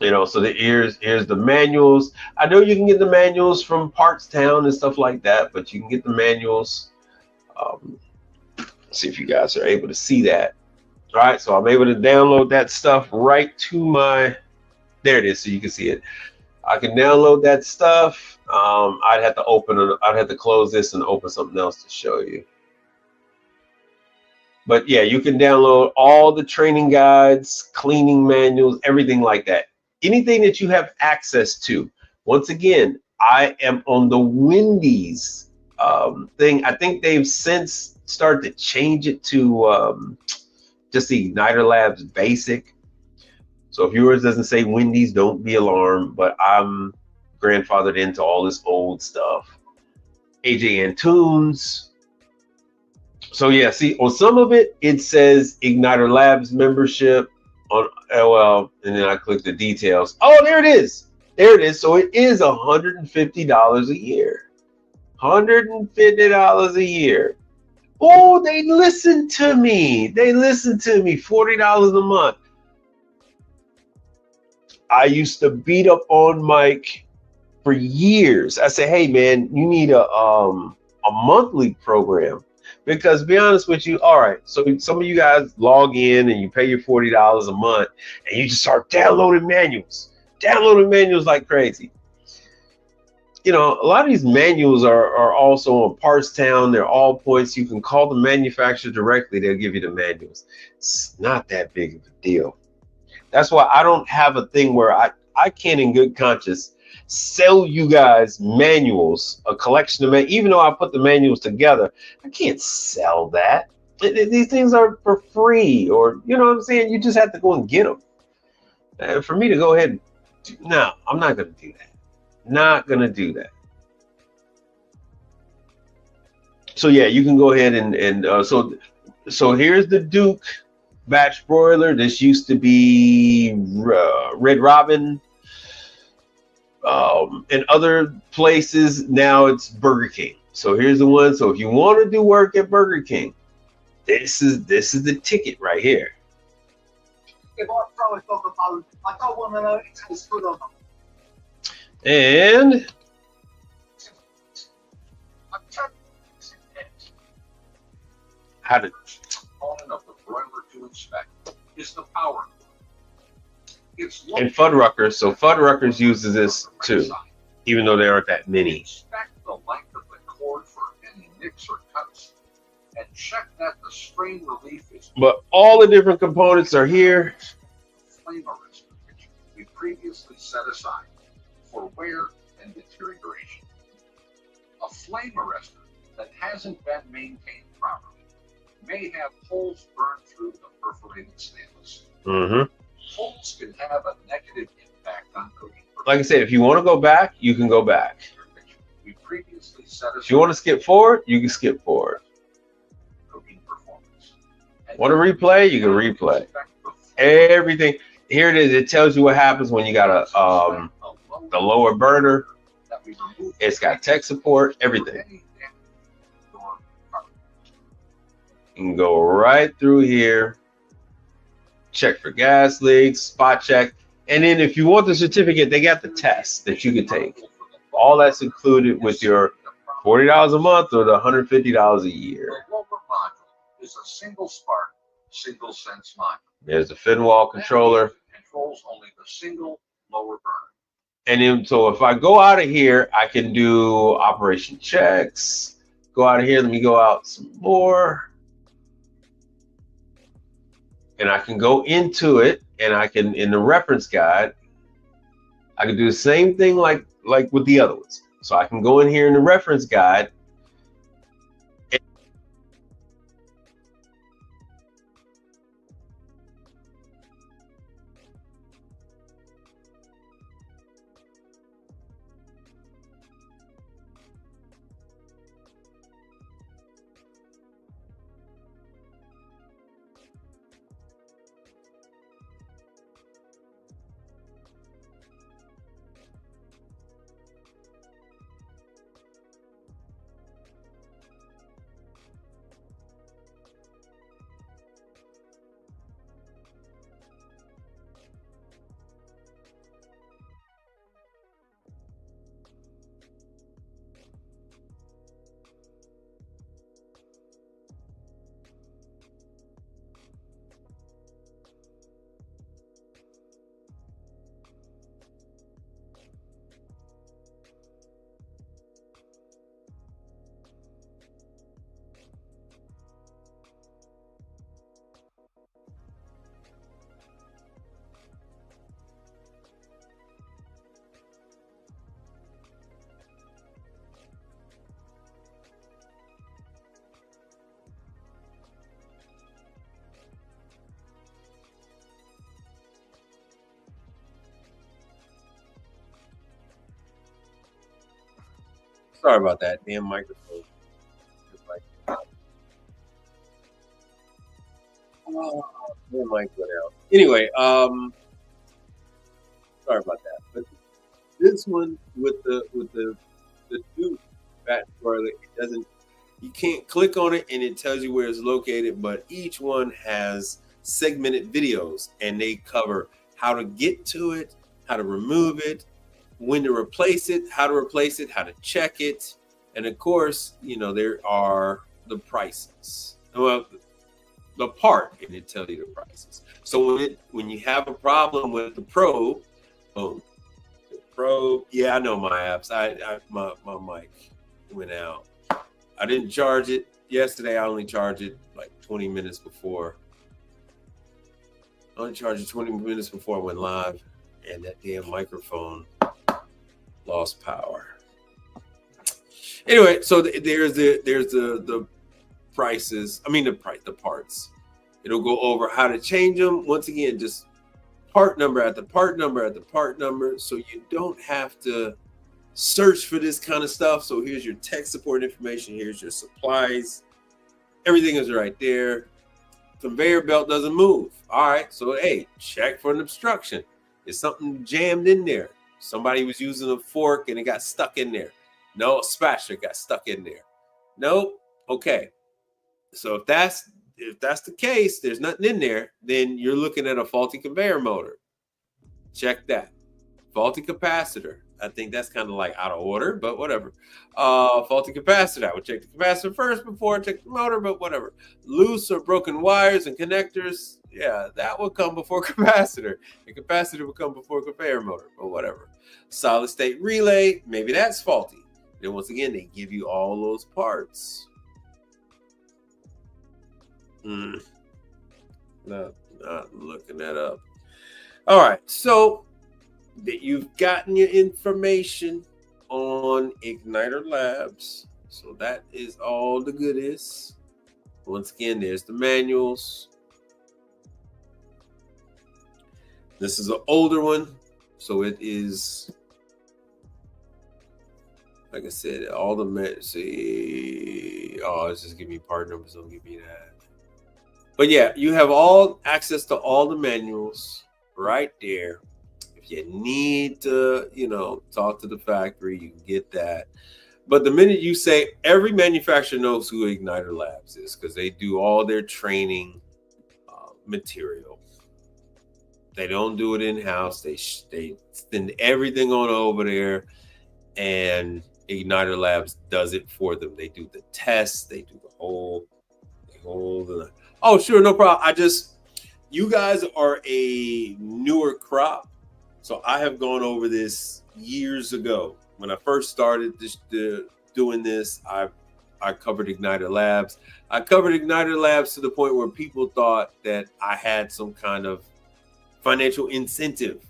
So here's the manuals. I know you can get the manuals from Parts Town and stuff like that, but you can get the manuals. See if you guys are able to see that. All right, so I'm able to download that stuff right to my, there it is, so you can see it. I can download that stuff. I'd have to close this and open something else to show you. But yeah, you can download all the training guides, cleaning manuals, everything like that. Anything that you have access to. Once again, I am on the Wendy's thing. I think they've since started to change it to just the Igniter Labs Basic. So if yours doesn't say Wendy's, don't be alarmed. But I'm grandfathered into all this old stuff. AJ Antunes. So yeah, see, on some of it, it says Igniter Labs membership. On and then I click the details. Oh, there it is. There it is. So it is $150 a year. $150 a year. Oh, they listen to me. They listen to me. $40 a month. I used to beat up on Mike for years. I said, hey man, you need a monthly program. Because to be honest with you, all right, so some of you guys log in and you pay your $40 a month and you just start downloading manuals like crazy. A lot of these manuals are also on Parts Town. They're all points. You can call the manufacturer directly. They'll give you the manuals. It's not that big of a deal. That's why I don't have a thing where I can't in good conscience sell you guys manuals, a collection of even though I put the manuals together, I can't sell that. These things are for free, or you know what I'm saying? You just have to go and get them. For me to go ahead and no, I'm not going to do that. Not going to do that. So yeah, you can go ahead and so here's the Duke batch broiler. This used to be Red Robin. In other places now it's Burger King. So here's the one. So if you want to do work at Burger King, this is the ticket right here. And how to component of the broiler to inspect is the power. And Fuddruckers, so Fuddruckers uses this too, even though there aren't that many. Inspect the length of the cord for any nicks or cuts. check that the strain relief is. But all the different components are here. Flame arrestor, which we previously set aside for wear and deterioration. A flame arrestor that hasn't been maintained properly may have holes burned through the perforated stainless. Holes can have a negative impact on cooking. Like I said, if you want to go back, you can go back. We previously set aside. If you want to skip forward, you can skip forward. Cooking performance. Want to replay? You can replay. Everything. Here it is. It tells you what happens when you got the lower burner. It's got tech support, everything. You can go right through here, check for gas leaks, spot check. And then if you want the certificate, they got the test that you can take. All that's included with your $40 a month or the $150 a year. The lower module is a single spark, single sense module. There's the fin wall controller. Controls only the single lower burner. And then, so if I go out of here, I can do operation checks. Go out of here. Let me go out some more. And I can go into it, and I can, in the reference guide, I can do the same thing like with the other ones. So I can go in here in the reference guide. Sorry about that, damn microphone. Oh, damn mic went out. Anyway, sorry about that. But this one with the two fat toilet, it doesn't. You can't click on it and it tells you where it's located. But each one has segmented videos, and they cover how to get to it, how to remove it, when to replace it, how to check it. And of course, you know, there are the prices. Well, the part, and it tells you the prices. So when you have a problem with the probe, yeah, I know my apps. My mic went out. I didn't charge it yesterday. I only charged it like 20 minutes before. I only charged it 20 minutes before I went live, and that damn microphone lost power. Anyway, so there's the prices. I mean the parts. It'll go over how to change them. Once again, just part number at the part number at the part number, so you don't have to search for this kind of stuff. So here's your tech support information. Here's your supplies. Everything is right there. Conveyor belt doesn't move. All right, so hey, check for an obstruction. Is something jammed in there? Somebody was using a fork and it got stuck in there. No, a spatula got stuck in there. Nope. Okay. So if that's the case, there's nothing in there, then you're looking at a faulty conveyor motor. Check that. Faulty capacitor. I think that's kind of like out of order, but whatever. Faulty capacitor. I would check the capacitor first before I check the motor, but whatever. Loose or broken wires and connectors. Yeah, that will come before capacitor. The capacitor will come before conveyor motor, but whatever. Solid state relay. Maybe that's faulty. Then once again, they give you all those parts. Not looking that up. All right, so that you've gotten your information on Igniter Labs. So that is all the goodies. Once again, there's the manuals. This is an older one, so it is, like I said, all the see. Oh, it's just give me part numbers. Don't give me that. But yeah, you have all access to all the manuals right there. If you need to, talk to the factory, you can get that. But the minute you say, every manufacturer knows who Igniter Labs is because they do all their training material. They don't do it in-house. They send everything on over there, and Igniter Labs does it for them. They do the tests. They do the whole. Oh, sure, no problem. You guys are a newer crop, so I have gone over this years ago. When I first started doing this, I covered Igniter Labs. I covered Igniter Labs to the point where people thought that I had some kind of financial incentive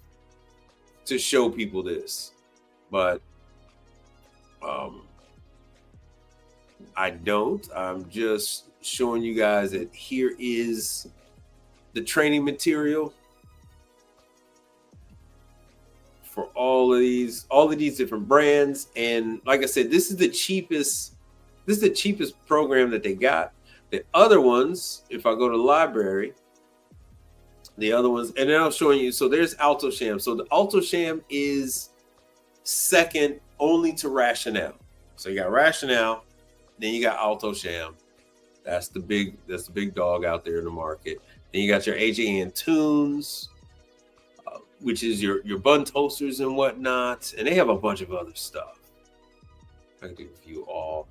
to show people this, but I don't. I'm just showing you guys that here is the training material for all of these different brands. And like I said, this is the cheapest program that they got. The other ones, if I go to library, the other ones, and then I'm showing you, so there's AltoSham. So the AltoSham is second only to Rationale. So you got Rationale, then you got AltoSham. That's the big dog out there in the market. Then you got your AJN Tunes, which is your bun toasters and whatnot, and they have a bunch of other stuff. I can do a few all,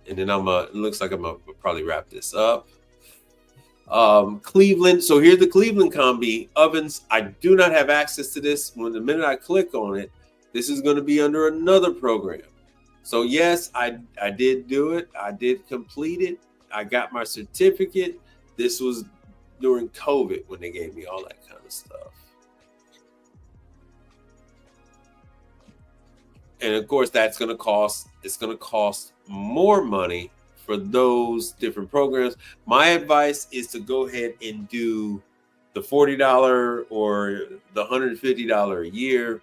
and then it looks like I'm gonna probably wrap this up. Cleveland. So here's the Cleveland Combi ovens. I do not have access to this. The minute I click on it, this is going to be under another program. So yes, I did do it. I did complete it. I got my certificate. This was during COVID when they gave me all that kind of stuff. And of course, it's going to cost more money for those different programs. My advice is to go ahead and do the $40 or the $150 a year.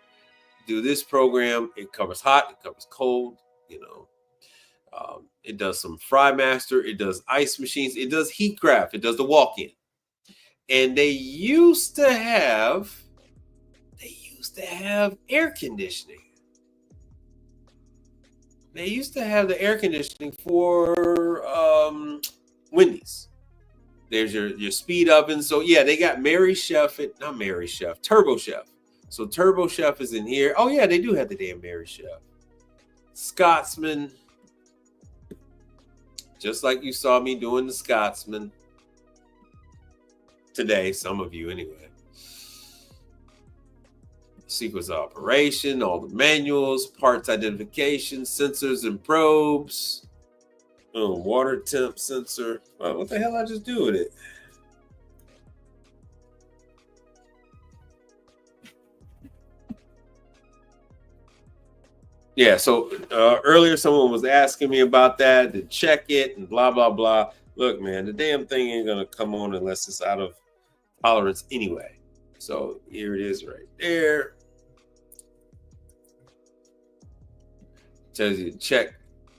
Do this program. It covers hot, it covers cold, it does some Frymaster, it does ice machines, it does Heatcraft, it does the walk-in. And they used to have air conditioning. They used to have the air conditioning for Wendy's. There's your speed oven. So yeah, they got Turbo Chef. So Turbo Chef is in here. Oh yeah, they do have the damn Mary Chef. Scotsman. Just like you saw me doing the Scotsman today, some of you anyway. Sequence of operation, all the manuals, parts identification, sensors and probes. Oh, water temp sensor. Well, what the hell I just do with it? Yeah, so earlier someone was asking me about that, to check it and blah, blah, blah. Look, man, the damn thing ain't going to come on unless it's out of tolerance anyway. So here it is right there. Tells you to check.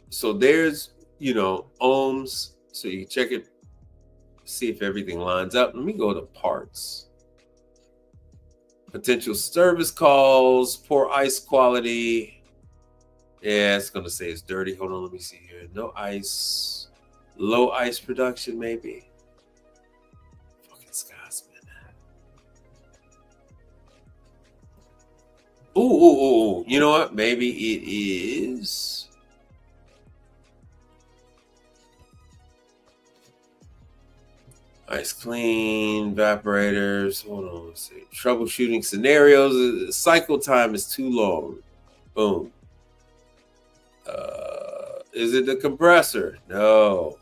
So there's, ohms. So you check it, see if everything lines up. Let me go to parts. Potential service calls, poor ice quality. Yeah, it's going to say it's dirty. Hold on, let me see here. No ice. Low ice production, maybe. Fucking Scotsman. Ooh. You know what? Maybe it is. Ice clean, evaporators. Hold on, let's see. Troubleshooting scenarios. The cycle time is too long. Boom. Is it the compressor? No.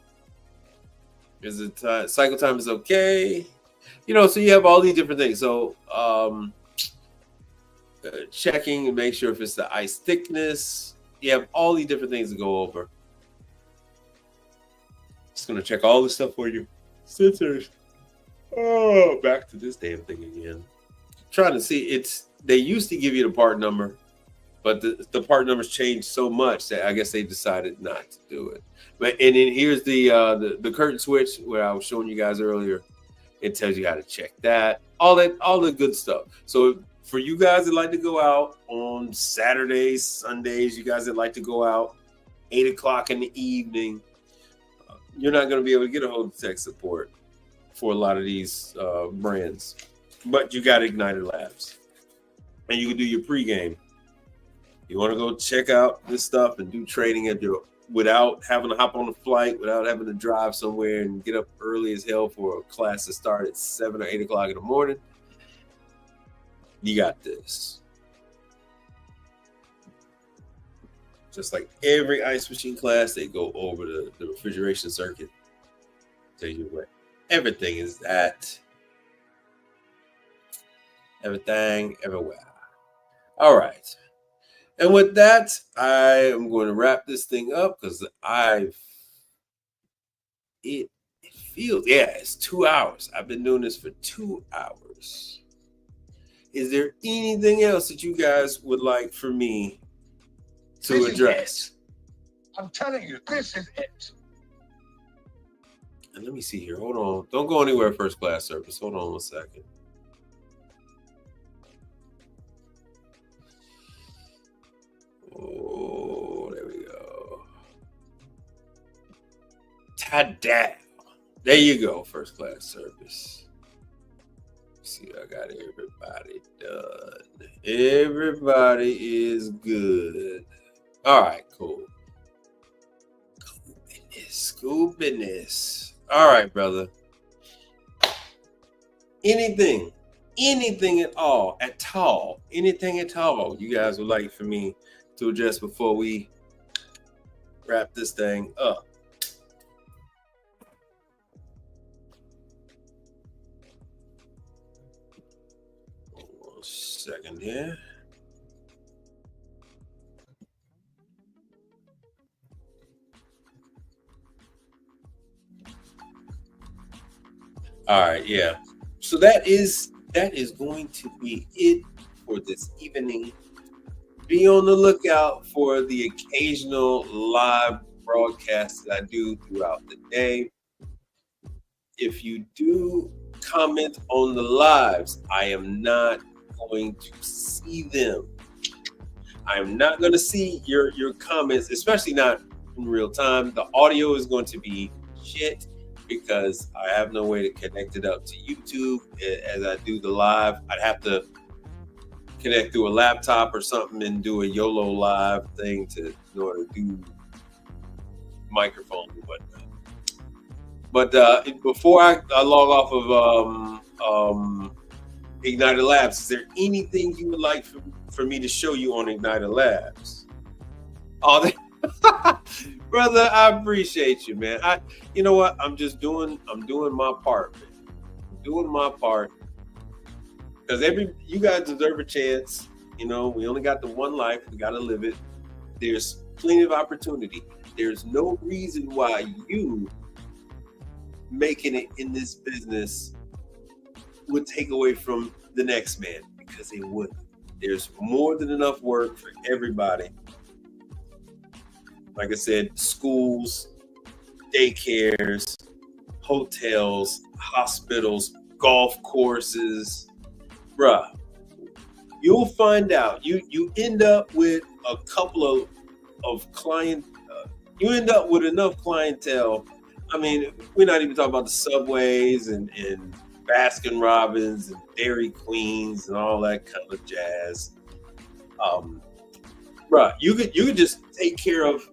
Is it cycle time is okay? You know, so you have all these different things. So checking and make sure if it's the ice thickness. You have all these different things to go over. Just gonna check all this stuff for you. Sensors. Oh, back to this damn thing again. Trying to see, they used to give you the part number, but the part numbers changed so much that I guess they decided not to do it. But and then here's the curtain switch where I was showing you guys earlier. It tells you how to check that, all the good stuff. So for you guys that like to go out on Saturdays, Sundays, you guys that like to go out 8 o'clock in the evening, you're not going to be able to get a hold of tech support for a lot of these brands. But you got Igniter Labs. And you can do your pregame. You want to go check out this stuff and do trading without having to hop on a flight, without having to drive somewhere and get up early as hell for a class to start at 7 or 8 o'clock in the morning. You got this. Just like every ice machine class, they go over the refrigeration circuit. Tell you what, everything is at. Everything, everywhere. All right. And with that, I am going to wrap this thing up because it feels, it's 2 hours. I've been doing this for 2 hours. Is there anything else that you guys would like for me to address? I'm telling you, this is it. And let me see here. Hold on. Don't go anywhere, first class service. Hold on 1 second. Oh, there we go. Ta-da. There you go, first class service. See, I got everybody done. Everybody is good. All right, cool. Cool business. All right, brother. Anything at all, anything at all you guys would like for me to address before we wrap this thing up? One second here. All right, yeah. So that is going to be it for this evening. Be on the lookout for the occasional live broadcast that I do throughout the day. If you do comment on the lives, I am not going to see them. I am not going to see your comments, especially not in real time. The audio is going to be shit because I have no way to connect it up to YouTube as I do the live. I'd have to connect through a laptop or something and do a YOLO live thing in order to do microphone and whatnot. But before I log off of Igniter Labs, is there anything you would like for me to show you on Igniter Labs? Oh, brother, I appreciate you, man. You know what? I'm doing my part, man. I'm doing my part. Because you guys deserve a chance. You know, we only got the one life. We got to live it. There's plenty of opportunity. There's no reason why you making it in this business would take away from the next man, because it wouldn't. There's more than enough work for everybody. Like I said, schools, daycares, hotels, hospitals, golf courses. Bruh, you'll find out. You end up with a couple of client. You end up with enough clientele. I mean, we're not even talking about the Subways and Baskin Robbins and Dairy Queens and all that kind of jazz. Bruh, you could just take care of.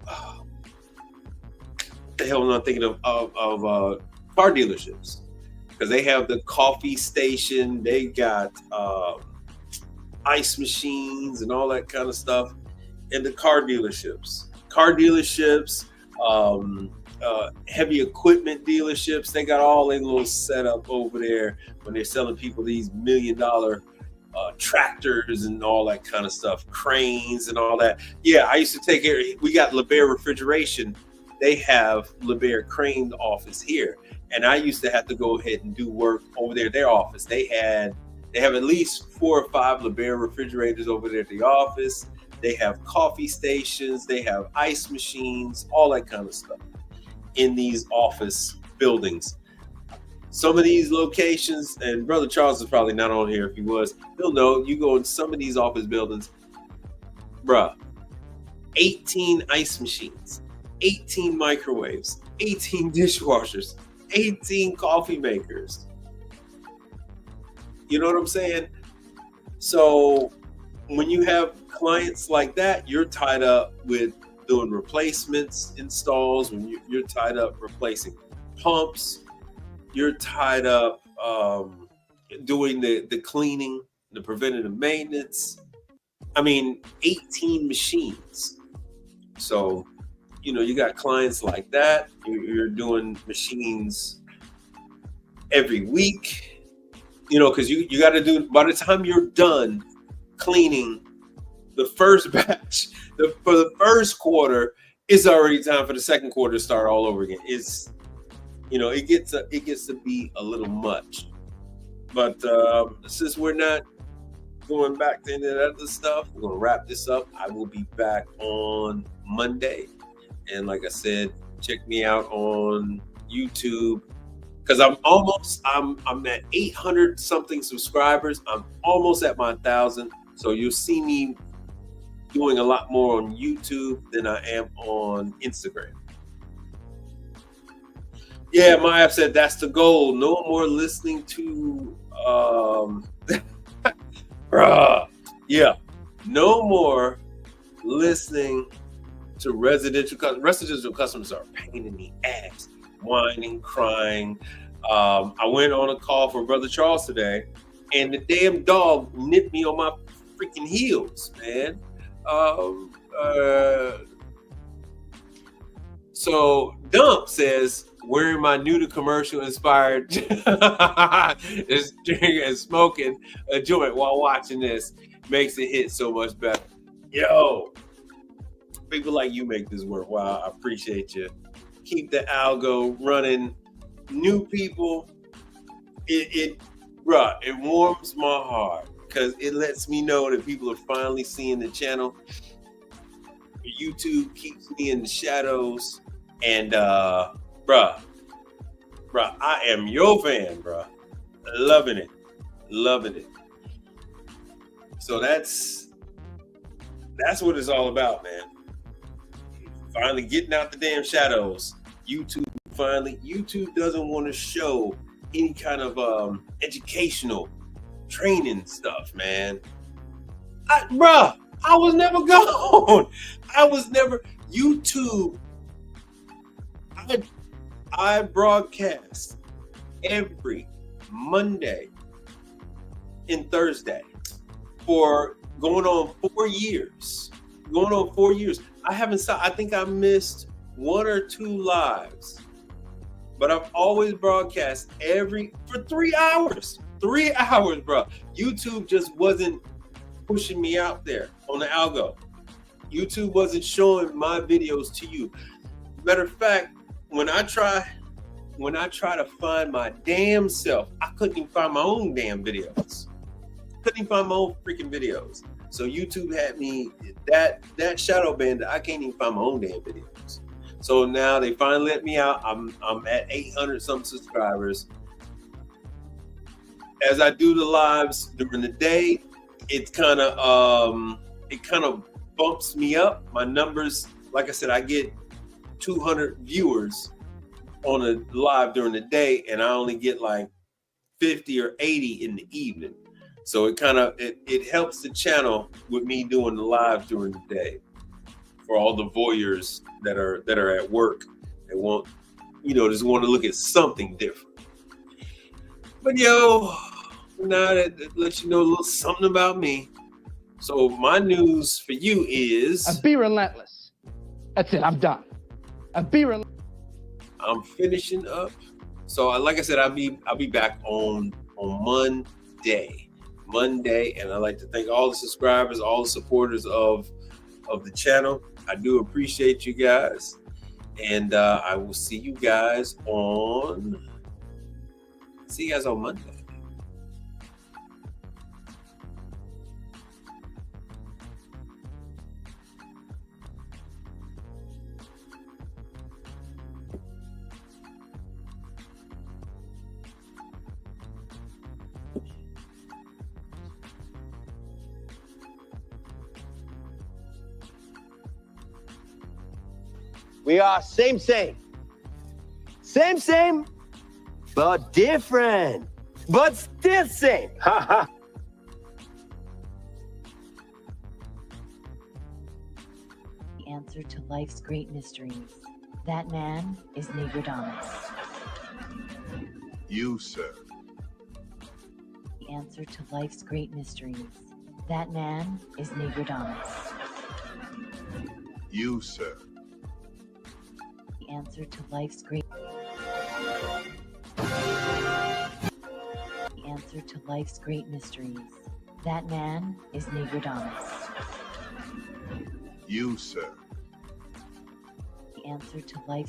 What the hell am I thinking of car dealerships? Because they have the coffee station, they got ice machines and all that kind of stuff. And the car dealerships, heavy equipment dealerships. They got all their little setup over there when they're selling people these $1 million tractors and all that kind of stuff, cranes and all that. Yeah, I used to take care. We got LeBaire Refrigeration. They have LeBaire Crane office here, and I used to have to go ahead and do work over there at their office. They have at least 4 or 5 LeBaire refrigerators over there at the office. They have coffee stations. They have ice machines, all that kind of stuff in these office buildings. Some of these locations, and Brother Charles is probably not on here. If he was, he'll know. You go in some of these office buildings, bruh, 18 ice machines, 18 microwaves, 18 dishwashers, 18 coffee makers. You know what I'm saying? So when you have clients like that, you're tied up with doing replacements, installs, when you're tied up replacing pumps, you're tied up doing the cleaning, the preventative maintenance. I mean, 18 machines. So, you know, you got clients like that. You're doing machines every week, you know, because you got to do, by the time you're done cleaning the first batch, for the first quarter, it's already time for the second quarter to start all over again. It's, you know, it gets to be a little much. But since we're not going back to any of that other stuff, we're going to wrap this up. I will be back on Monday. And like I said, check me out on YouTube, because I'm at 800 something subscribers. I'm almost at my 1,000. So you'll see me doing a lot more on YouTube than I am on Instagram. Yeah, Maya said that's the goal. No more listening to yeah, no more listening to residential customers are a pain in the ass, whining, crying. I went on a call for Brother Charles today, and the damn dog nipped me on my freaking heels, man. So Dump says, wearing my new to commercial inspired is drinking and smoking a joint while watching this makes it hit so much better. Yo, people like you make this work. Wow, I appreciate you. Keep the algo running. New people, it warms my heart, because it lets me know that people are finally seeing the channel. YouTube keeps me in the shadows, and bruh, I am your fan, bruh. Loving it. So that's what it's all about, man. Finally getting out the damn shadows. YouTube doesn't want to show any kind of educational training stuff, man. I was never gone. YouTube. I broadcast every Monday and Thursday for going on 4 years. I haven't stopped. I think I missed 1 or 2 lives, but I've always broadcast for 3 hours. 3 hours, bro. YouTube just wasn't pushing me out there on the algo. YouTube wasn't showing my videos to you. Matter of fact, when I try to find my damn self, I couldn't even find my own damn videos. Couldn't even find my own freaking videos. So YouTube had me that shadow banned. I can't even find my own damn videos. So now they finally let me out. I'm at 800 some subscribers. As I do the lives during the day, it kind of bumps me up. My numbers, like I said, I get 200 viewers on a live during the day, and I only get like 50 or 80 in the evening. So it helps the channel with me doing the live during the day for all the voyeurs that are at work and want, just want to look at something different. But now that lets you know a little something about me. So my news for you is be relentless. That's it. I'm done. Be relentless. I'm finishing up. So like I said, I'll be back on Monday, and I'd like to thank all the subscribers, all the supporters of the channel. I do appreciate you guys, and I will see you guys on Monday. We are same, but different, but still same. Ha The answer to life's great mysteries. That man is Negrodamus. You, sir. The answer to life's great mysteries. That man is Negrodamus. You, sir. The answer to life's great. The answer to life's great mysteries. That man is Negrodamus. You, sir. The answer to life's